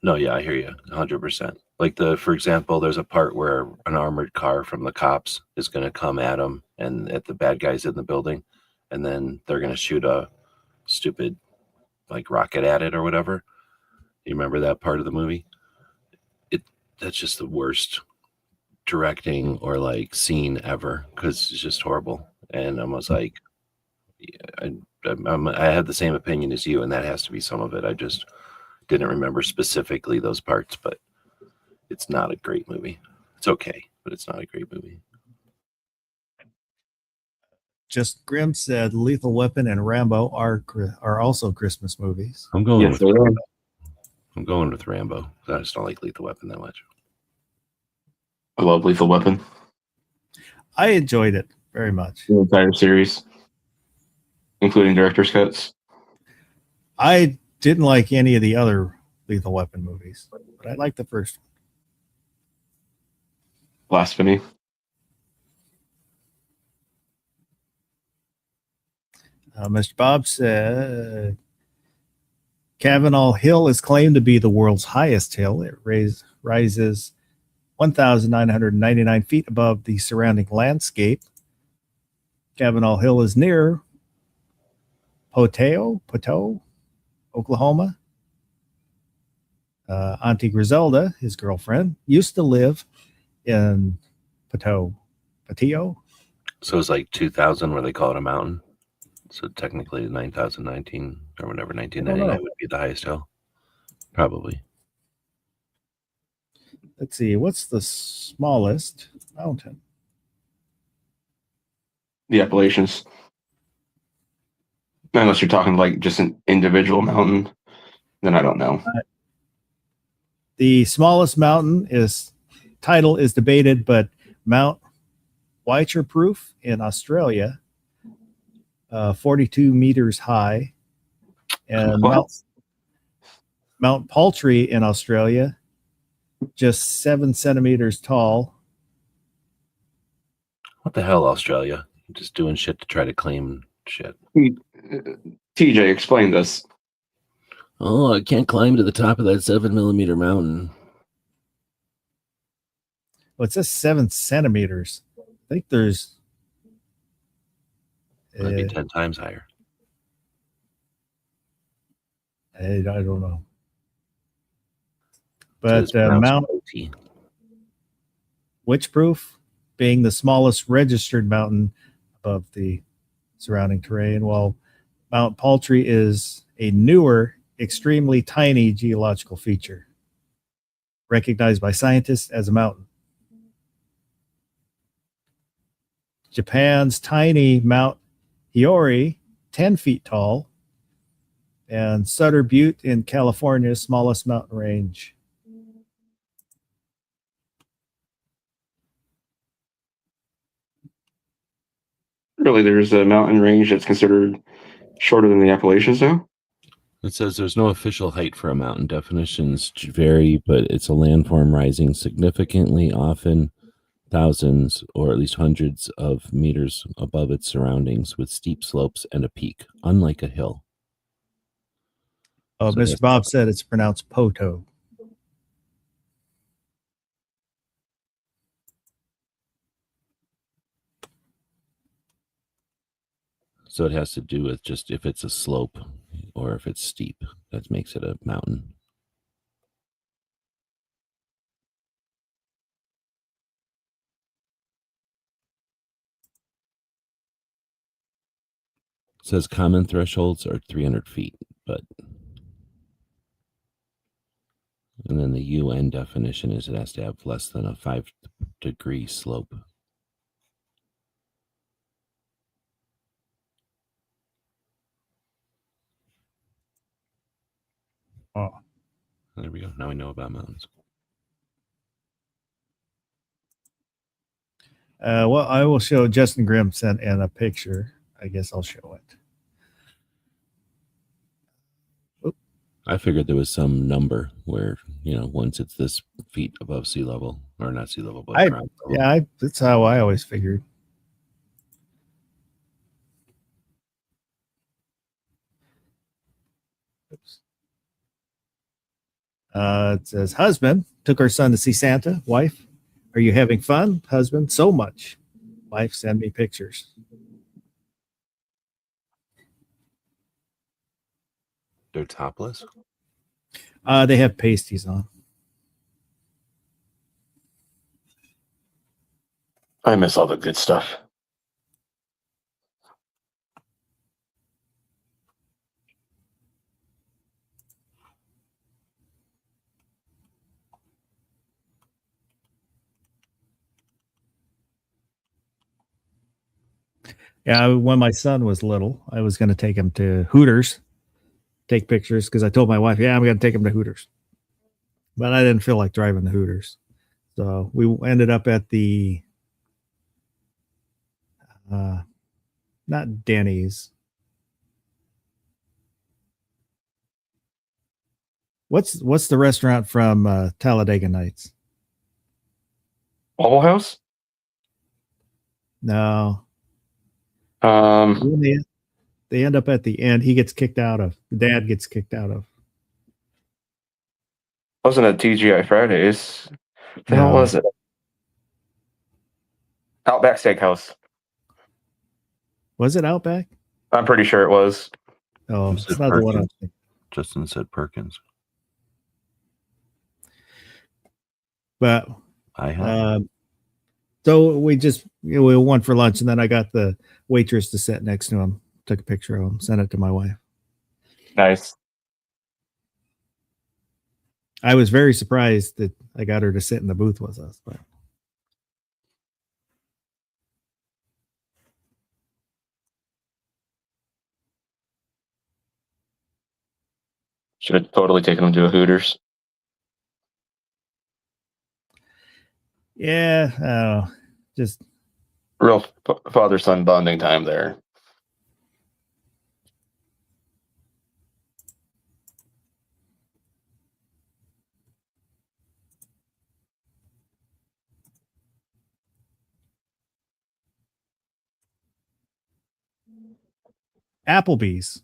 No, yeah, I hear you 100%. Like for example, there's a part where an armored car from the cops is going to come at them and at the bad guys in the building, and then they're going to shoot a stupid like rocket at it or whatever. You remember that part of the movie? That's just the worst directing or like scene ever, because it's just horrible. And I was like, I had the same opinion as you, and that has to be some of it. I just didn't remember specifically those parts, but it's not a great movie. It's okay, but it's not a great movie. Just Grim said Lethal Weapon and Rambo are also Christmas movies. I'm going Yes, with they are. Rambo. I'm going with Rambo. I just don't like Lethal Weapon that much. I love Lethal Weapon. I enjoyed it. very much. The entire series, including director's cuts. I didn't like any of the other Lethal Weapon movies, but I liked the first one. Blasphemy. Mr. Bob said Kavanaugh Hill is claimed to be the world's highest hill. It rises 1,999 feet above the surrounding landscape. Kavanaugh Hill is near Poteau, Oklahoma. Auntie Griselda, his girlfriend, used to live in Poteau. So it's like 2,000 where they call it a mountain. So technically 9,019 or whatever, 1999 would be the highest hill. Probably. Let's see, what's the smallest mountain? The Appalachians. Unless you're talking like just an individual mountain, then I don't know. The smallest mountain title is debated, but Mount Wycherproof in Australia, 42 meters high, and Mount Paltry in Australia, just 7 centimeters tall. What the hell, Australia? Just doing shit to try to claim shit. TJ, explain this. Oh, I can't climb to the top of that 7-millimeter mountain. Well, it says 7 centimeters. I think there's That'd be 10 times higher. I don't know. But Mount Wycherproof being the smallest registered mountain above the surrounding terrain, while Mount Paltry is a newer, extremely tiny geological feature recognized by scientists as a mountain. Japan's tiny Mount Hiyori, 10 feet tall, and Sutter Butte in California's smallest mountain range. Really, there's a mountain range that's considered shorter than the Appalachians now? It says there's no official height for a mountain. Definitions vary, but it's a landform rising significantly, often thousands or at least hundreds of meters above its surroundings, with steep slopes and a peak, unlike a hill. Oh, So Mr. Bob said it's pronounced Poto. So it has to do with just if it's a slope or if it's steep, that makes it a mountain. It says common thresholds are 300 feet, but and then the UN definition is it has to have less than a 5-degree slope. Oh. There we go. Now we know about mountains. Well, I will show. Justin Grimm sent in a picture. I guess I'll show it. Oop. I figured there was some number where, once it's this feet above sea level, or not sea level, but ground level. Yeah, that's how I always figured. Oops. It says, husband took our son to see Santa. Wife, are you having fun? Husband, so much. Wife, send me pictures. They're topless? They have pasties on. I miss all the good stuff. Yeah, when my son was little, I was going to take him to Hooters, take pictures, because I told my wife, I'm going to take him to Hooters. But I didn't feel like driving to Hooters. So we ended up at the not Denny's. What's the restaurant from Talladega Nights? Waffle House. No, Um, they end up at the end. He gets kicked out of. The dad gets kicked out of. wasn't it TGI Fridays? What the hell No. was it? Outback Steakhouse. Was it Outback? I'm pretty sure it was. Oh, You it's said not the one. Perkins. Justin said Perkins. But I have. so we went for lunch, and then I got the waitress to sit next to him. Took a picture of him, sent it to my wife. Nice. I was very surprised that I got her to sit in the booth with us. But Should have totally taken him to a Hooters. yeah, just Real father-son bonding time there. Applebee's.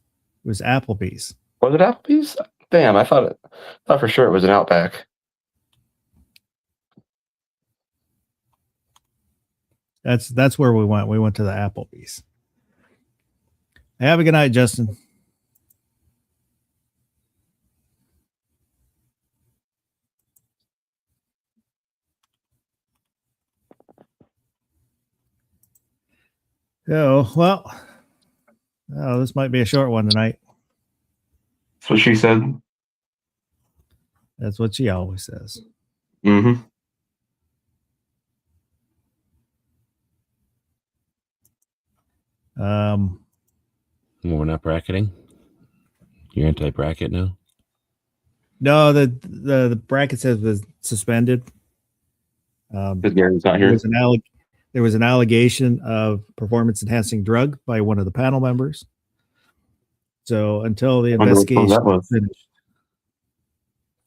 It was Applebee's. Was it Applebee's? Damn, I thought for sure it was an Outback. That's where we went. We went to the Applebee's. Have a good night, Justin. Oh, well, this might be a short one tonight. That's what she said. That's what she always says. Mm-hmm. Well, we're not bracketing. You're anti-bracket now. No, the bracket says was suspended. Because Gary's not There here. was there was an allegation of performance enhancing drug by one of the panel members. So until the Wonder which one investigation that was. is finished,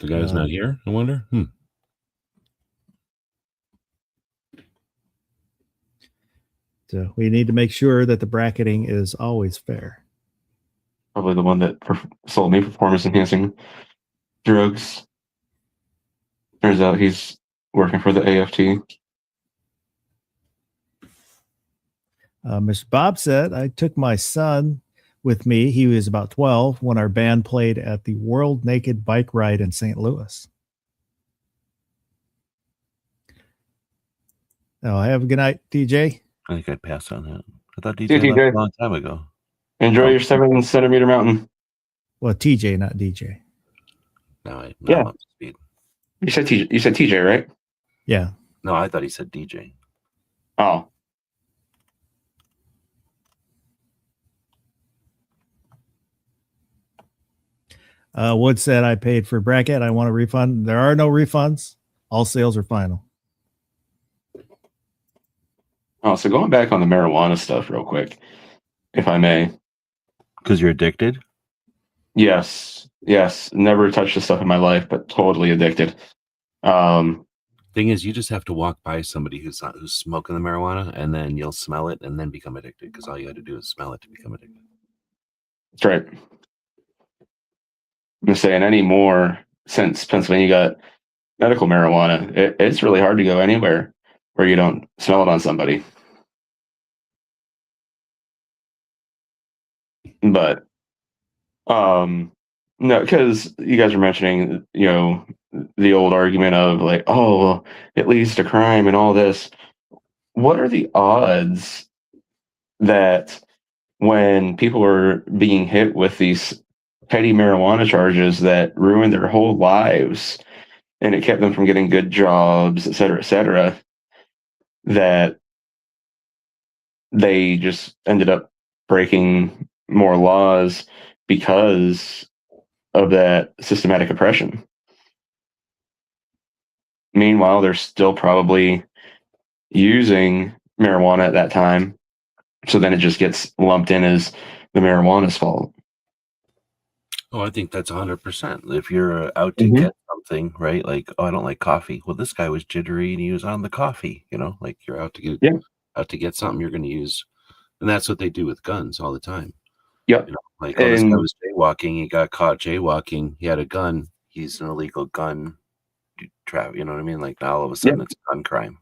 The guy's not here. I wonder. so we need to make sure that the bracketing is always fair. Probably the one that sold me performance-enhancing drugs. Turns out he's working for the AFT. Mr. Bob said, I took my son with me. He was about 12 when our band played at the World Naked Bike Ride in St. Louis. Oh, have a good night, DJ. I think I'd pass on that. I thought See DJ you, left TJ. a long time ago. Enjoy your 7-centimeter mountain. Well, TJ, not DJ. Now I'm Yeah. up to speed. You said TJ, right? Yeah. No, I thought he said DJ. Oh. Wood said, I paid for bracket. I want a refund. There are no refunds. All sales are final. Oh, so going back on the marijuana stuff real quick, if I may. Because you're addicted? Yes. Never touched this stuff in my life, but totally addicted. Thing is, you just have to walk by somebody who's smoking the marijuana, and then you'll smell it and then become addicted. Because all you had to do is smell it to become addicted. That's right. I'm just saying anymore, since Pennsylvania got medical marijuana, it's really hard to go anywhere where you don't smell it on somebody. But no, because you guys were mentioning, the old argument of like, oh, well, it leads to crime and all this. What are the odds that when people are being hit with these petty marijuana charges that ruined their whole lives and it kept them from getting good jobs, et cetera, that they just ended up breaking more laws because of that systematic oppression? Meanwhile, they're still probably using marijuana at that time So then it just gets lumped in as the marijuana's fault. Oh, I think that's 100%. If you're out to Mhm. get something, right? Like, oh, I don't like coffee. Well, this guy was jittery and he was on the coffee. Like you're out to get something you're going to use, and that's what they do with guns all the time. Yep. Like, oh, this guy And was jaywalking. He got caught jaywalking. He had a gun. He's an illegal gun trap. You know what I mean? Like now all of a sudden it's a gun crime.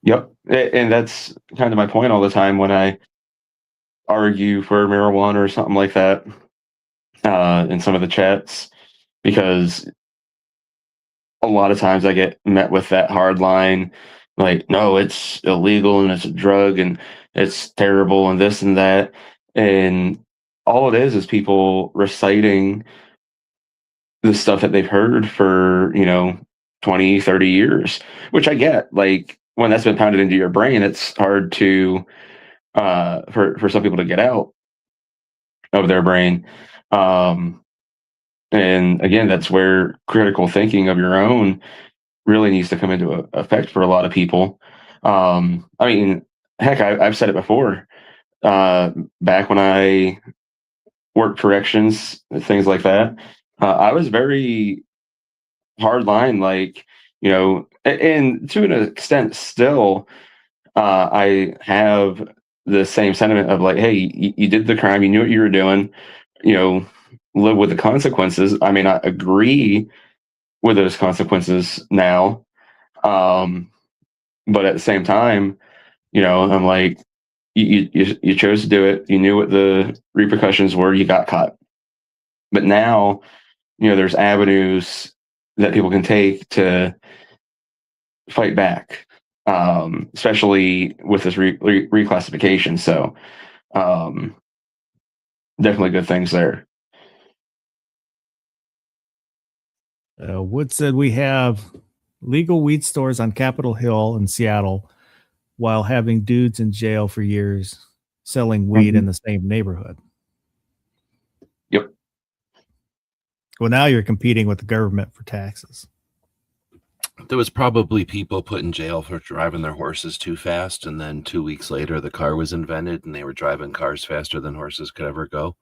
yep. And that's kind of my point all the time when I argue for marijuana or something like that in some of the chats, because a lot of times I get met with that hard line, like, no, it's illegal and it's a drug and it's terrible and this and that. And all it is people reciting the stuff that they've heard for, 20, 30 years, which I get. Like, when that's been pounded into your brain, it's hard to, for some people to get out of their brain. And again, that's where critical thinking of your own really needs to come into effect for a lot of people. I mean, heck, I've said it before. Back when I worked corrections, things like that, I was very hard line, like, and to an extent, still, I have the same sentiment of like, hey, you did the crime, you knew what you were doing, you know, live with the consequences. I may not agree with those consequences now, but at the same time, I'm like, you chose to do it. You knew what the repercussions were. You got caught. But now, there's avenues that people can take to fight back, especially with this reclassification. So, um, definitely good things there. Wood said we have legal weed stores on Capitol Hill in Seattle while having dudes in jail for years selling weed in the same neighborhood. Yep. Well, now you're competing with the government for taxes. There was probably people put in jail for driving their horses too fast, and then 2 weeks later the car was invented and they were driving cars faster than horses could ever go.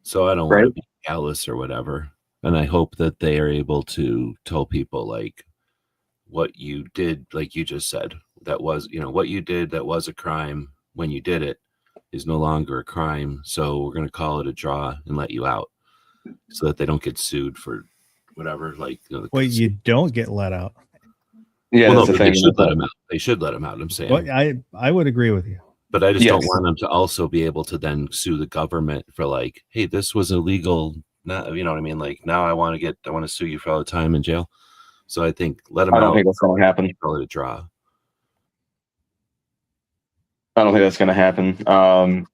So I don't want to be callous or whatever. And I hope that they are able to tell people, like, what you did, like you just said, that was, what you did that was a crime when you did it is no longer a crime. So we're going to call it a draw and let you out so that they don't get sued for whatever. Like, well, you don't get let out. Yeah, well, that's the thing. They should let them out. They should let them out. I'm saying. Well, I would agree with you. But I just don't want them to also be able to then sue the government for like, hey, this was illegal. Not, you know what I mean? Like now I want to sue you for all the time in jail. So I think let them out. I don't think that's going to happen. Call it a draw. I don't think that's going to happen. I'm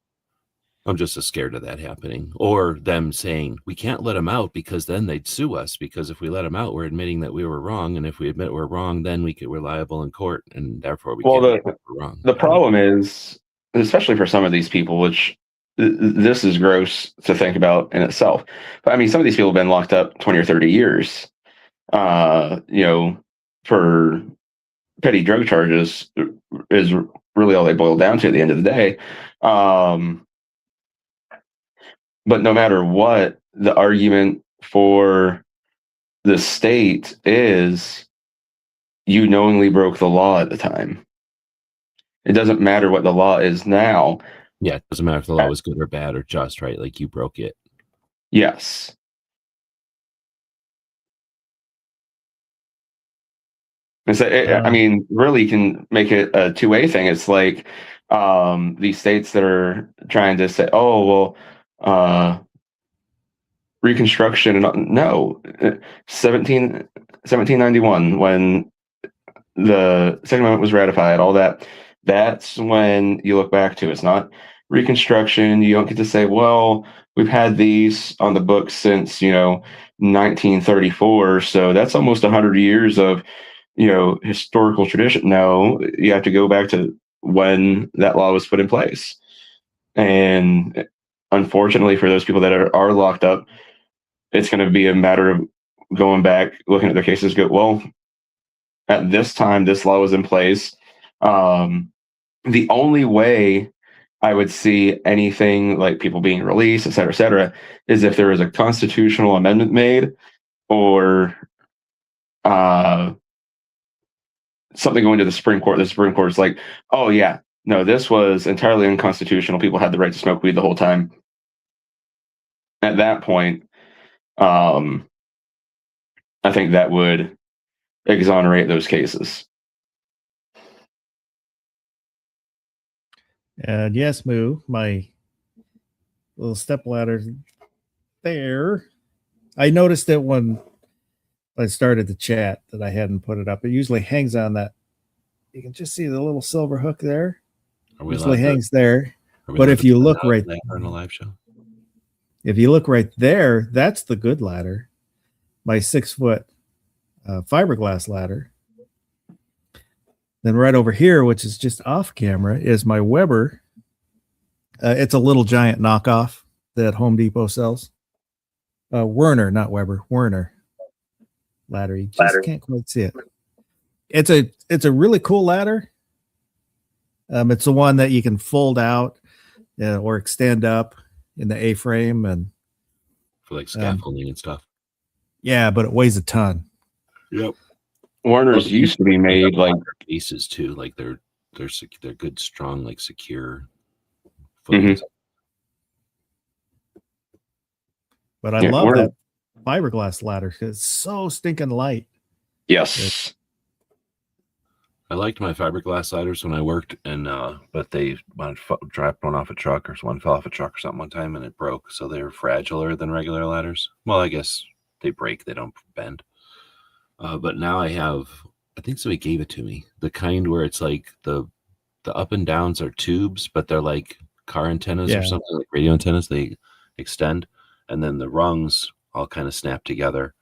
just scared of that happening, or them saying we can't let them out because then they'd sue us, because if we let them out, we're admitting that we were wrong, and if we admit we're wrong, then we're liable in court, and therefore we can't admit we're wrong. The problem is, especially for some of these people, which this is gross to think about in itself, but I mean, some of these people have been locked up 20 or 30 years, for petty drug charges is really all they boil down to at the end of the day. But no matter what, the argument for the state is you knowingly broke the law at the time. It doesn't matter what the law is now. Yeah, it doesn't matter if the law was good or bad or just, right? Like you broke it. Yes. I mean, really, you can make it a two-way thing. It's like these states that are trying to say, oh, well, Reconstruction. No, 1791, when the Second Amendment was ratified, all that, that's when you look back to. It's not Reconstruction. You don't get to say, well, we've had these on the books since, 1934. So that's almost 100 years of, historical tradition. No, you have to go back to when that law was put in place. And unfortunately for those people that are locked up, it's going to be a matter of going back, looking at their cases, go, well, at this time, this law was in place. The only way I would see anything like people being released, et cetera, is if there is a constitutional amendment made or something going to the Supreme Court. The Supreme Court is like, oh yeah, no, this was entirely unconstitutional. People had the right to smoke weed the whole time. At that point, I think that would exonerate those cases. And yes, Moo, my little step ladder there. I noticed it when I started the chat that I hadn't put it up. It usually hangs on that. You can just see the little silver hook there. Are we Usually allowed hangs there. Are we But allowed if to you put look that right, there on a live show? if you look right there, that's the good ladder. My 6-foot fiberglass ladder. Then right over here, which is just off camera, is my Weber. It's a little giant knockoff that Home Depot sells. Werner, not Weber. Werner ladder. You just can't quite see it. It's a really cool ladder. It's the one that you can fold out or extend up in the A-frame, and For like scaffolding and stuff. yeah, but it weighs a ton. Yep. Warner's used to be made like cases too, like they're good, strong, like secure. Mhm. But I Yeah, love Werner- that fiberglass ladder because it's so stinking light. yes. I liked my fiberglass ladders when I worked, and but they dropped one off a truck, or one fell off a truck or something one time, and it broke. So they're fragiler than regular ladders. Well, I guess they break; they don't bend. But now I think somebody gave it to me. The kind where it's like the up and downs are tubes, but they're like car antennas or something, like radio antennas. They extend, and then the rungs all kind of snap together.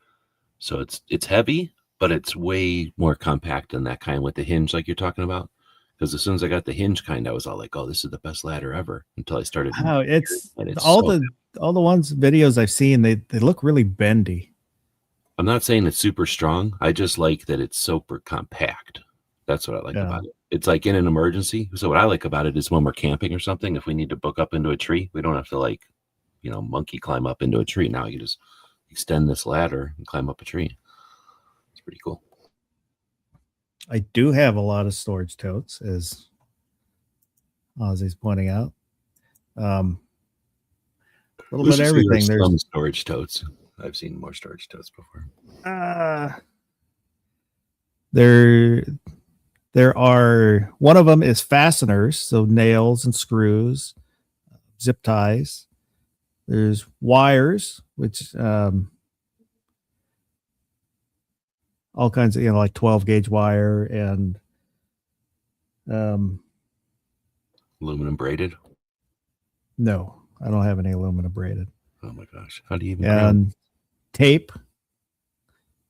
So it's heavy, but it's way more compact than that kind with the hinge like you're talking about. Because as soon as I got the hinge kind, I was all like, "Oh, this is the best ladder ever." Until I started. Wow, it's all the videos I've seen. They look really bendy. I'm not saying it's super strong. I just like that it's super compact. That's what I like about it. It's like in an emergency. So what I like about it is when we're camping or something, if we need to book up into a tree, we don't have to monkey climb up into a tree. Now you just extend this ladder and climb up a tree. It's pretty cool. I do have a lot of storage totes, as Ozzy's pointing out. A little bit of everything. There's some storage totes. I've seen more storage totes before. There are, one of them is fasteners, so nails and screws, zip ties. There's wires, which all kinds of, like 12 gauge wire and aluminum braided. No, I don't have any aluminum braided. Oh my gosh, how do you even? And tape.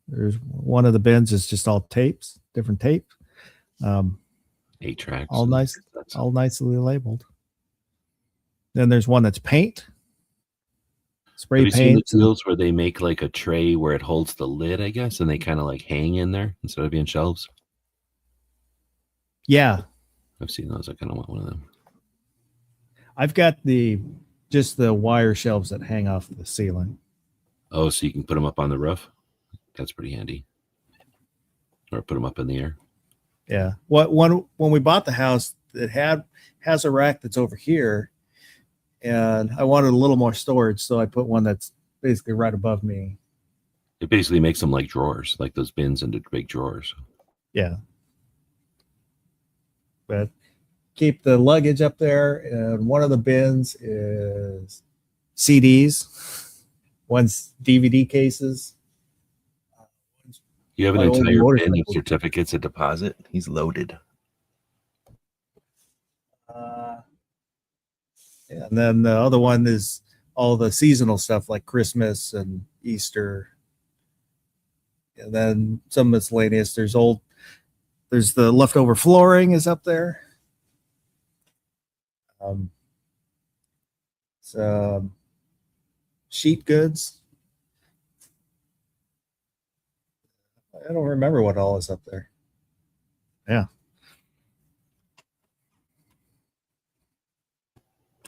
There's one of the bins is just all tapes, different tape. 8 tracks, all nice, all nicely labeled. Then there's one that's paint, spray paint. Seen the deals where they make like a tray where it holds the lid, I guess, and they kind of like hang in there instead of being shelves? Yeah, I've seen those. I kind of want one of them. I've got just the wire shelves that hang off the ceiling. Oh, so you can put them up on the roof? That's pretty handy. Or put them up in the air. Yeah. When we bought the house, it has a rack that's over here, and I wanted a little more storage, so I put one that's basically right above me. It basically makes them like drawers, like those bins into big drawers. Yeah. But keep the luggage up there, and one of the bins is CDs, one's DVD cases. You have an entire bin of certificates of deposit? He's loaded. And then the other one is all the seasonal stuff like Christmas and Easter. And then some miscellaneous. There's the leftover flooring is up there. Some sheet goods. I don't remember what all is up there. Yeah.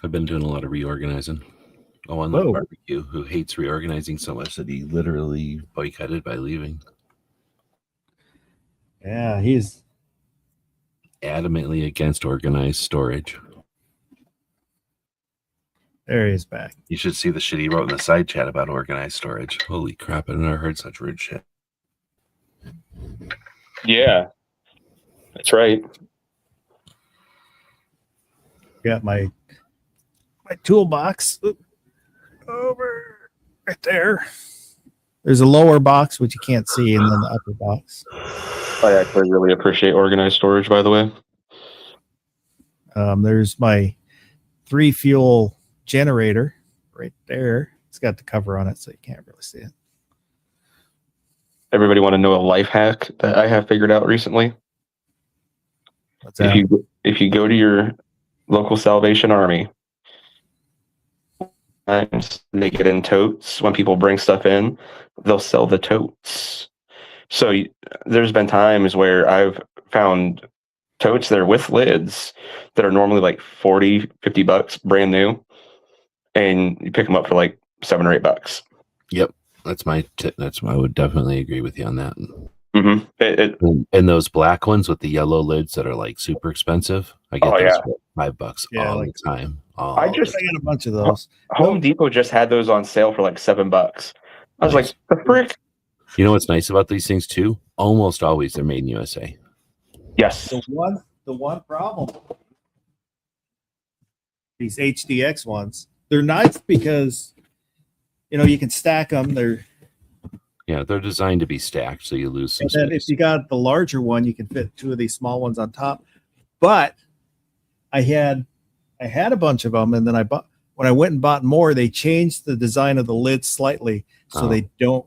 I've been doing a lot of reorganizing. Oh, unlike Whoa. Barbecue, who hates reorganizing so much that he literally boycotted by leaving. Yeah, he's Adamantly against organized storage. there. He's back. You should see the shit he wrote in the side chat about organized storage. Holy crap, I've never heard such rude shit. Yeah, that's right. Got my toolbox over right there. There's a lower box which you can't see, and then the upper box. I actually really appreciate organized storage, by the way. There's my 3-fuel generator right there. It's got the cover on it, so you can't really see it. Everybody want to know a life hack that I have figured out recently? What's that? If you go to your local Salvation Army, and they get in totes. When people bring stuff in, they'll sell the totes. So there's been times where I've found totes that are with lids that are normally like $40-$50 brand new, and you pick them up for like $7 or $8. Yep, that's my I would definitely agree with you on that. Mm-hmm. And those black ones with the yellow lids that are like super expensive, I get those for $5 all the time. I got a bunch of those. Home Depot just had those on sale for like $7. I was like, the frick? You know what's nice about these things too? Almost always they're made in USA. Yes. The one problem, these HDX ones, they're nice because you can stack them. They're designed to be stacked, so you lose some and then space. if you got the larger one, you can fit 2 of these small ones on top. But I had a bunch of them, and then when I went and bought more, they changed the design of the lid slightly so they don't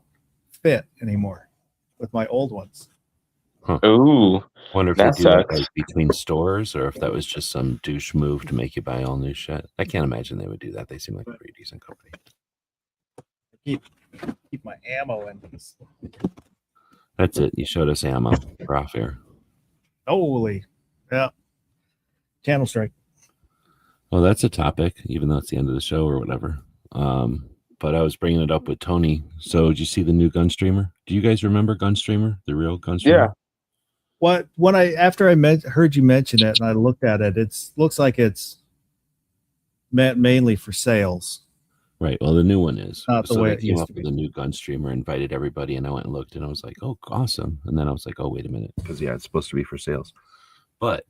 fit anymore with my old ones. Ooh. Wonder if that they do that sucks. like between stores, or if that was just some douche move to make you buy all new shit. I can't imagine they would do that. They seem like a pretty decent company. Keep my ammo in these. That's it. You showed us ammo for off air. Holy, yeah. Channel strike. Well, that's a topic, even though it's the end of the show or whatever. But I was bringing it up with Tony. So, did you see the new Gunstreamer? Do you guys remember Gunstreamer, the real Gunstreamer? Yeah. After I heard you mention it and I looked at it, it looks like it's meant mainly for sales. Right. Well, the new one is. Not the way they it came used up to with be. a new Gunstreamer, invited everybody, and I went and looked, and I was like, "Oh, awesome!" And then I was like, "Oh, wait a minute," because it's supposed to be for sales. But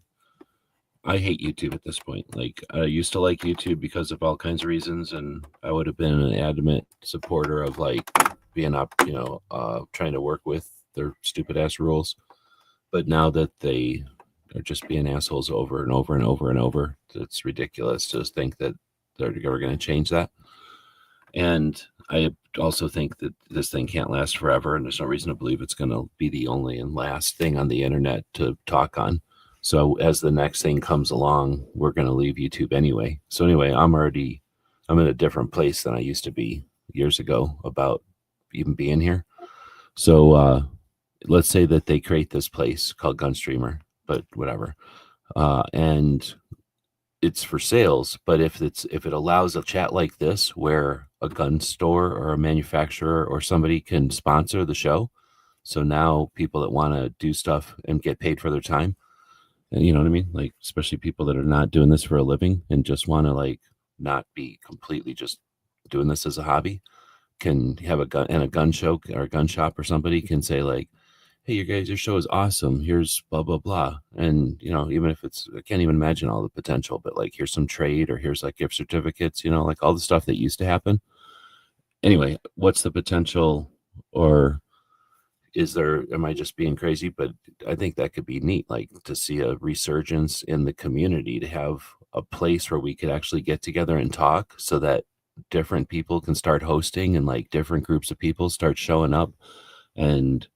I hate YouTube at this point. Like, I used to like YouTube because of all kinds of reasons, and I would have been an adamant supporter of like being up, trying to work with their stupid ass rules. But now that they are just being assholes over and over and over and over, it's ridiculous to think that they're ever going to change that. And I also think that this thing can't last forever, and there's no reason to believe it's going to be the only and last thing on the internet to talk on. So as the next thing comes along, we're going to leave YouTube anyway. So anyway, I'm in a different place than I used to be years ago about even being here. So let's say that they create this place called Gunstreamer, but whatever. And it's for sales, but if it allows a chat like this where a gun store or a manufacturer or somebody can sponsor the show, so now people that want to do stuff and get paid for their time, and you know what I mean, like especially people that are not doing this for a living and just want to like not be completely just doing this as a hobby, can have a gun show or a gun shop, or somebody can say like, hey, your show is awesome. Here's blah, blah, blah. And, even if I can't even imagine all the potential, but like, here's some trade, or here's like gift certificates, like all the stuff that used to happen. Anyway, what's the potential, or am I just being crazy? But I think that could be neat, like to see a resurgence in the community, to have a place where we could actually get together and talk, so that different people can start hosting and like different groups of people start showing up. And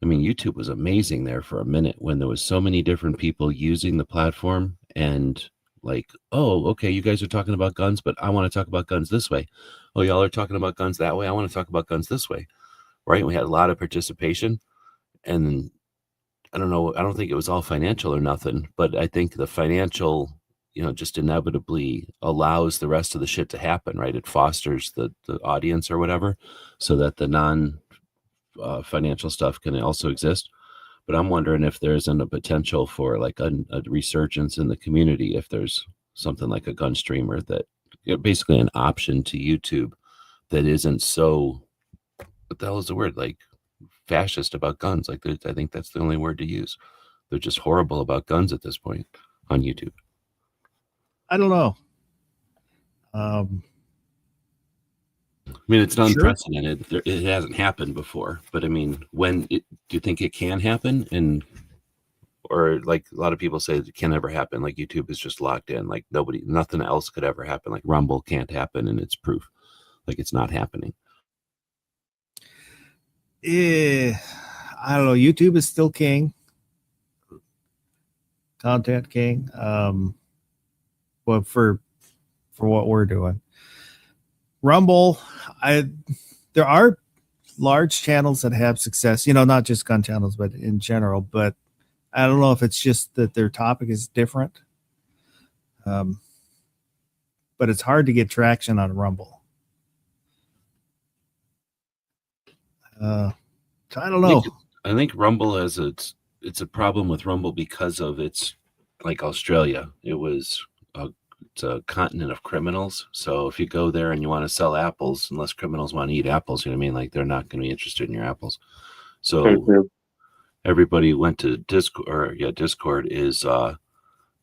I mean, YouTube was amazing there for a minute when there was so many different people using the platform, and like, oh, okay, you guys are talking about guns, but I want to talk about guns this way. Oh, y'all are talking about guns that way. I want to talk about guns this way. Right. We had a lot of participation, and I don't know. I don't think it was all financial or nothing, but I think the financial just inevitably allows the rest of the shit to happen, right? It fosters the audience or whatever, so that the non financial stuff can also exist. But I'm wondering if there isn't a potential for like a resurgence in the community, if there's something like a gun streamer that basically an option to YouTube that isn't so, what the hell is the word, like fascist about guns. Like I think that's the only word to use. They're just horrible about guns at this point on YouTube. I don't know. I mean, it's unprecedented. It hasn't happened before, but I mean, do you think it can happen? Or like a lot of people say it can never happen. Like YouTube is just locked in. Like nothing else could ever happen. Like Rumble can't happen, and it's proof. Like it's not happening. I don't know. YouTube is still king. Content king. Well, for what we're doing. Rumble, there are large channels that have success, not just gun channels, but in general. But I don't know if it's just that their topic is different. But it's hard to get traction on Rumble. I don't know. I think Rumble has it's a problem with Rumble because of its, like Australia. It's a continent of criminals. So if you go there and you want to sell apples, unless criminals want to eat apples, you know what I mean? Like they're not going to be interested in your apples. So everybody went to Discord. Discord is,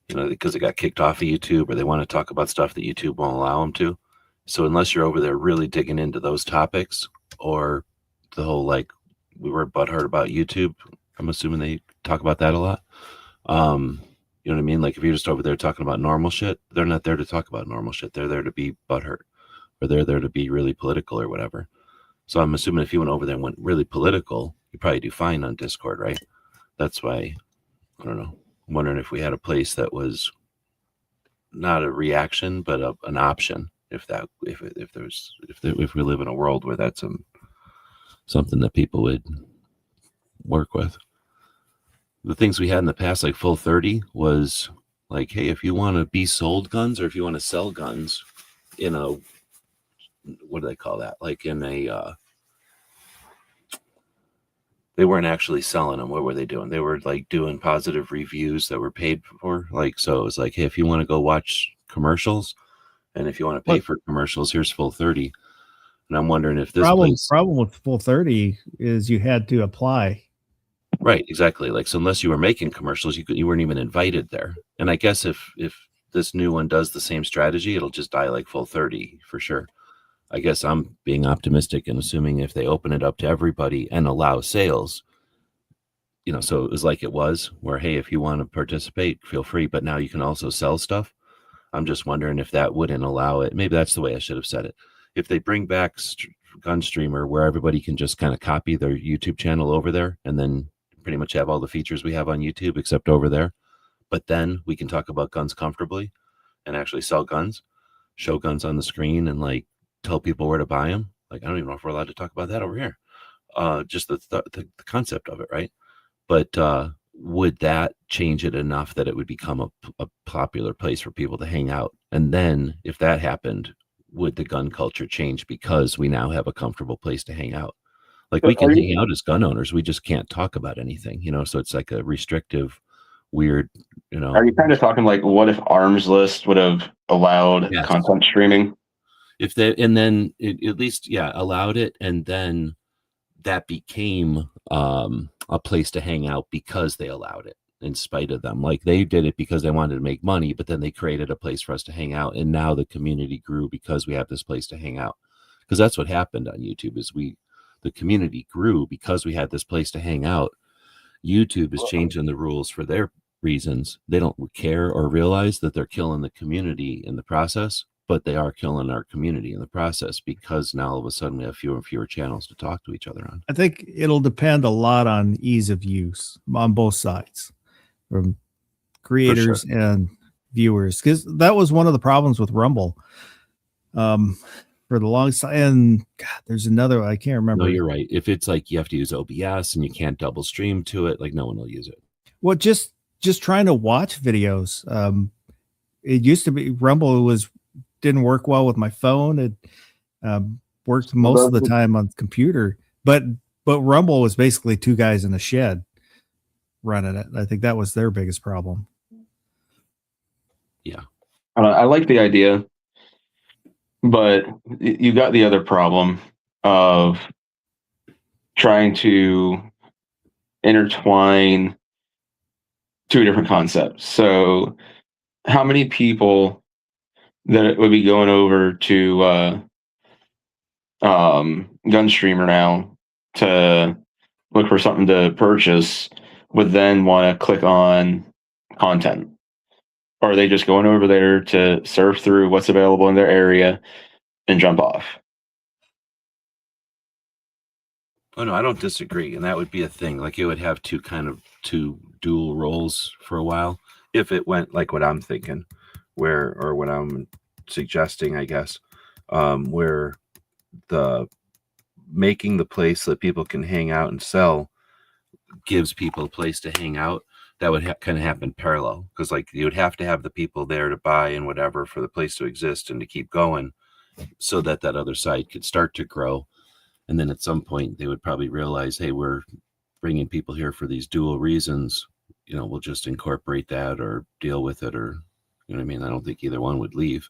because they got kicked off of YouTube, or they want to talk about stuff that YouTube won't allow them to. So unless you're over there really digging into those topics, or the whole, like, we were butthurt about YouTube, I'm assuming they talk about that a lot. You know what I mean? Like if you're just over there talking about normal shit, they're not there to talk about normal shit. They're there to be butthurt, or they're there to be really political or whatever. So I'm assuming if you went over there and went really political, you probably do fine on Discord, right? That's why, I don't know. I'm wondering if we had a place that was not a reaction, but an option. If we live in a world where that's something that people would work with. The things we had in the past, like Full 30, was like, hey, if you want to be sold guns, or if you want to sell guns in a, what do they call that? Like in a, they weren't actually selling them. What were they doing? They were like doing positive reviews that were paid for. Like, so it was like, hey, if you want to go watch commercials, and if you want to pay for commercials, here's Full 30. And I'm wondering if this problem with Full 30 is you had to apply. Right, exactly. Like, so unless you were making commercials, you weren't even invited there. And I guess if this new one does the same strategy, it'll just die like Full 30 for sure. I guess I'm being optimistic and assuming if they open it up to everybody and allow sales, so it was like it was where, hey, if you want to participate, feel free, but now you can also sell stuff. I'm just wondering if that wouldn't allow it. Maybe that's the way I should have said it. If they bring back Gun Streamer, where everybody can just kind of copy their YouTube channel over there and then pretty much have all the features we have on YouTube except over there, but then we can talk about guns comfortably and actually sell guns, show guns on the screen, and like tell people where to buy them. Like, I don't even know if we're allowed to talk about that over here. Just the concept of it, right? But would that change it enough that it would become a popular place for people to hang out? And then if that happened, would the gun culture change because we now have a comfortable place to hang out? Like, we can hang out as gun owners. We just can't talk about anything, so it's like a restrictive, weird, Are you kind of talking like, what if Arms List would have allowed content streaming? If they, and then at least, allowed it. And then that became a place to hang out because they allowed it in spite of them. Like, they did it because they wanted to make money, but then they created a place for us to hang out. And now the community grew because we have this place to hang out. Because that's what happened on YouTube is the community grew because we had this place to hang out. YouTube is changing the rules for their reasons. They don't care or realize that they're killing the community in the process, but they are killing our community in the process because now all of a sudden we have fewer and fewer channels to talk to each other on. I think it'll depend a lot on ease of use on both sides, from creators and viewers, because that was one of the problems with Rumble. For the longest time, and God, there's another I can't remember. No, you're right. If it's like you have to use OBS and you can't double stream to it, like no one will use it. Well, just trying to watch videos. it used to be Rumble didn't work well with my phone. It worked most of the time on computer, but Rumble was basically two guys in a shed running it. I think that was their biggest problem. Yeah. I like the idea, but you got the other problem of trying to intertwine two different concepts. So how many people that would be going over to Gunstreamer now to look for something to purchase would then want to click on content? Or are they just going over there to surf through what's available in their area and jump off? Oh no, I don't disagree, and that would be a thing. Like it would have two dual roles for a while if it went like what I'm thinking, or what I'm suggesting, I guess, where the making the place that people can hang out and sell gives people a place to hang out. That would kind of happen parallel, because like you would have to have the people there to buy and whatever for the place to exist and to keep going, so that other side could start to grow. And then at some point they would probably realize, hey, we're bringing people here for these dual reasons. We'll just incorporate that or deal with it, or, you know what I mean? I don't think either one would leave,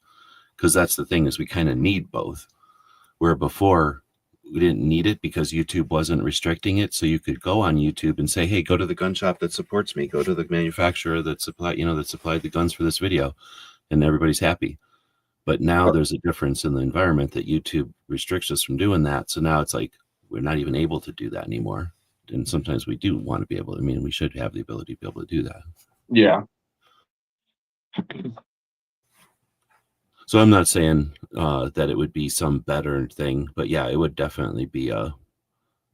because that's the thing, is we kind of need both. Where before we didn't need it because YouTube wasn't restricting it. So you could go on YouTube and say, hey, go to the gun shop that supports me, go to the manufacturer that supplied the guns for this video, and everybody's happy. But now there's a difference in the environment that YouTube restricts us from doing that. So now it's like we're not even able to do that anymore. And sometimes we do want to be able to, we should have the ability to be able to do that. Yeah. So I'm not saying that it would be some better thing, but yeah, it would definitely be a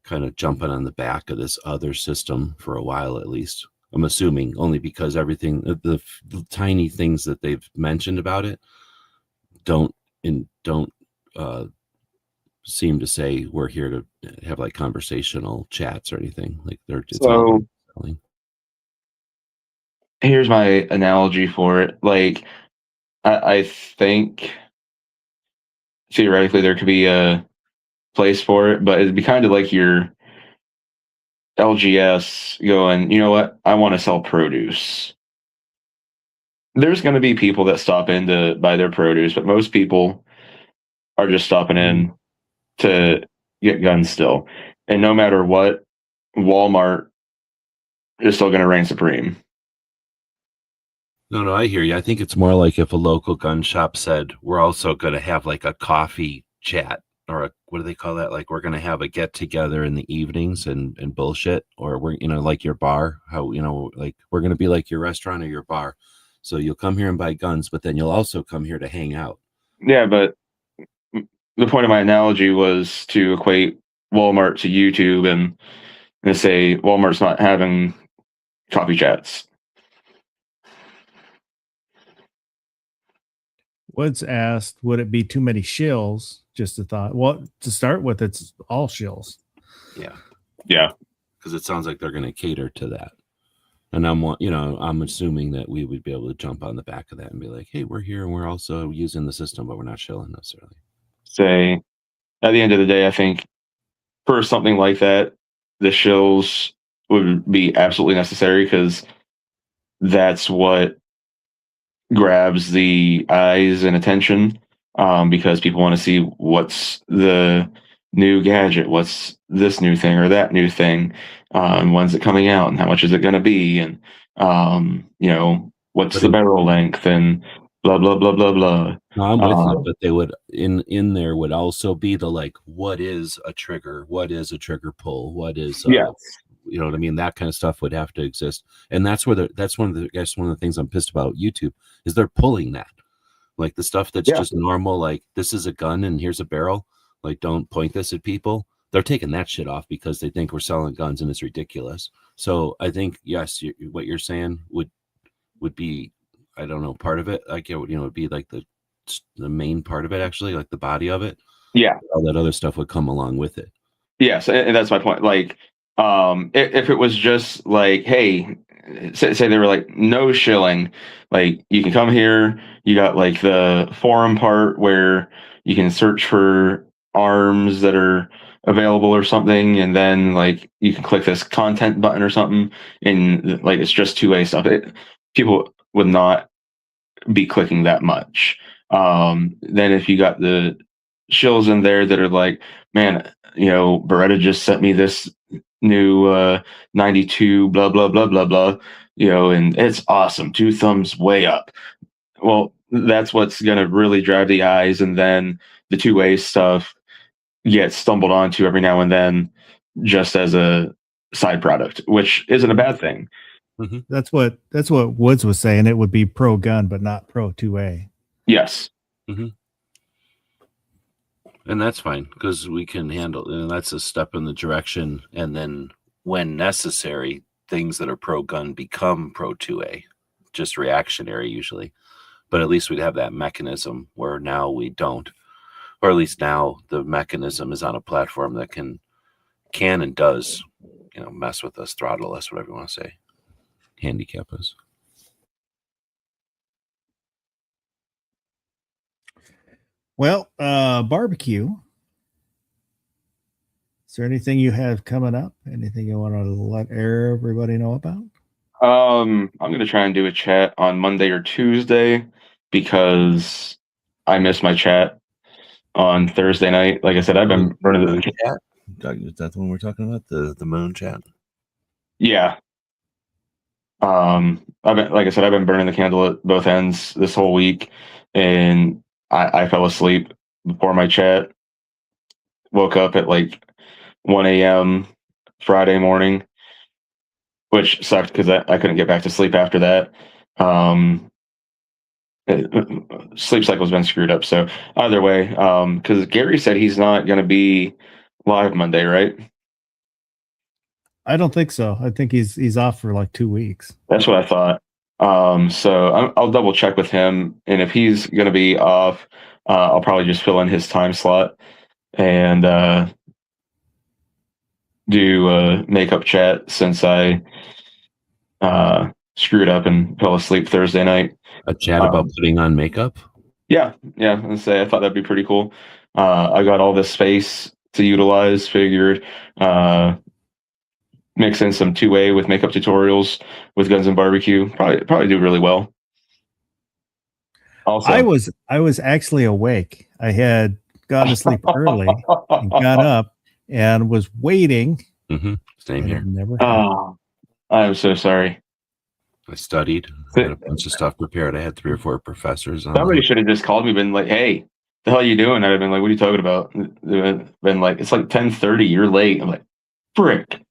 kind of jumping on the back of this other system for a while, at least. I'm assuming, only because everything, the tiny things that they've mentioned about it don't seem to say we're here to have like conversational chats or anything. Like so here's my analogy for it. Like I think theoretically there could be a place for it, but it'd be kind of like your LGS going, you know what, I want to sell produce. There's going to be people that stop in to buy their produce, but most people are just stopping in to get guns still. And no matter what, Walmart is still going to reign supreme. No, I hear you. I think it's more like if a local gun shop said, we're also going to have like a coffee chat, or what do they call that? Like we're going to have a get together in the evenings and bullshit, or we're, like your bar, how, like we're going to be like your restaurant or your bar. So you'll come here and buy guns, but then you'll also come here to hang out. Yeah, but the point of my analogy was to equate Walmart to YouTube and say Walmart's not having coffee chats. Woods asked, would it be too many shills? Just a thought. Well, to start with, it's all shills. Yeah. Yeah. Because it sounds like they're going to cater to that. And I'm assuming that we would be able to jump on the back of that and be like, hey, we're here and we're also using the system, but we're not shilling necessarily. Say, at the end of the day, I think for something like that, the shills would be absolutely necessary, because that's what grabs the eyes and attention, because people want to see what's the new gadget, what's this new thing or that new thing, and when's it coming out and how much is it going to be, and what's the barrel length and blah blah blah blah blah. No, I'm with you, but they would in there would also be the like, what is a trigger, what is a trigger pull, what is you know what I mean? That kind of stuff would have to exist. And that's where that's one of the things I'm pissed about YouTube is they're pulling that. Like the stuff that's just normal, like this is a gun and here's a barrel. Like don't point this at people. They're taking that shit off because they think we're selling guns and it's ridiculous. So I think, yes, what you're saying would be, I don't know, part of it. Like, it would be like the main part of it, actually, like the body of it. Yeah. All that other stuff would come along with it. Yes. And that's my point. Like, if it was just like, hey, say they were like no shilling, like you can come here, you got like the forum part where you can search for arms that are available or something, and then like you can click this content button or something, and like it's just two-way stuff. People would not be clicking that much. Then if you got the shills in there that are like, man, Beretta just sent me this new 92 blah blah blah blah blah, and it's awesome, 2 thumbs way up. Well, that's what's going to really drive the eyes, and then the two-way stuff gets stumbled onto every now and then just as a side product, which isn't a bad thing. That's what Woods was saying. It would be pro gun, but not pro 2A. Yes. And that's fine because we can handle it. And that's a step in the direction. And then when necessary, things that are pro gun become pro 2A, just reactionary usually. But at least we'd have that mechanism where now we don't. Or at least now the mechanism is on a platform that can and does, mess with us, throttle us, whatever you want to say, handicap us. Well, barbecue. Is there anything you have coming up? Anything you want to let everybody know about? I'm going to try and do a chat on Monday or Tuesday because I missed my chat on Thursday night. Like I said, I've been running the chat. Is that the one we're talking about? The moon chat? Yeah. I've been burning the candle at both ends this whole week, and I fell asleep before my chat. Woke up at like 1 a.m. Friday morning, which sucked because I couldn't get back to sleep after that. Sleep cycle's been screwed up. So either way, because Gary said he's not going to be live Monday, right? I don't think so. I think he's off for like 2 weeks. That's what I thought. So I'll double check with him, and if he's going to be off, I'll probably just fill in his time slot and do makeup chat since I screwed up and fell asleep Thursday night. A chat about putting on makeup? Yeah. I thought that'd be pretty cool. I got all this space to utilize. Figured mix in some 2A with makeup tutorials with Guns and Barbecue. Probably do really well. Also, I was actually awake. I had gone to sleep early and got up and was waiting. Same here. Never. I'm so sorry. I studied. I had a bunch of stuff prepared. I had 3 or 4 professors. Somebody should have just called me, been like, "Hey, the hell are you doing?" I'd have been like, "What are you talking about?" They've been like, "It's like 10:30. You're late." I'm like, "Frick."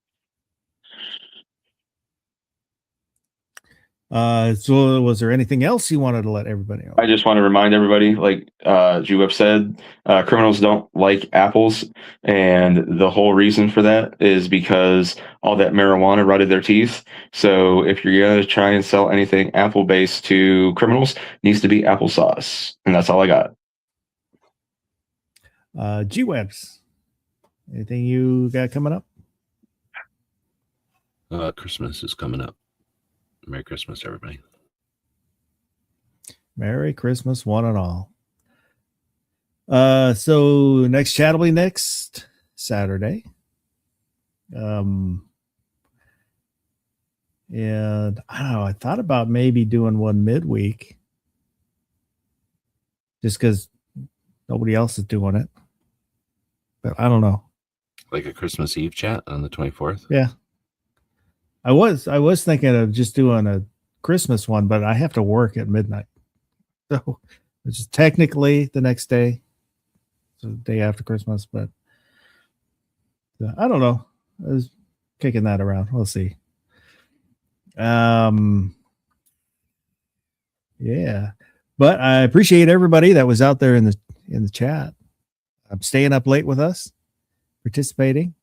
So was there anything else you wanted to let everybody know? I just want to remind everybody, like Juweb said, criminals don't like apples, and the whole reason for that is because all that marijuana rotted their teeth. So if you're gonna try and sell anything apple-based to criminals, it needs to be applesauce, and that's all I got. G-Webs, anything you got coming up? Christmas is coming up. Merry Christmas, everybody. Merry Christmas, one and all. So next chat will be next Saturday. And I don't know, I thought about maybe doing one midweek just because nobody else is doing it. But I don't know. Like a Christmas Eve chat on the 24th? Yeah. I was thinking of just doing a Christmas one, but I have to work at midnight. So which is technically the next day. So the day after Christmas, but I don't know. I was kicking that around. We'll see. Yeah. But I appreciate everybody that was out there in the chat. I'm staying up late with us, participating.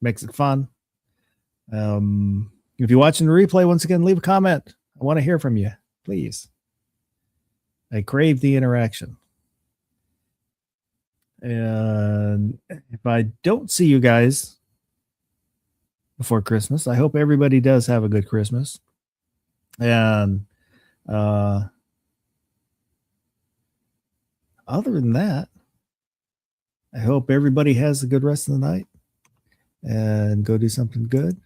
Makes it fun. If you're watching the replay, once again, leave a comment. I want to hear from you, please. I crave the interaction. And if I don't see you guys before Christmas, I hope everybody does have a good Christmas. And other than that, I hope everybody has a good rest of the night and go do something good.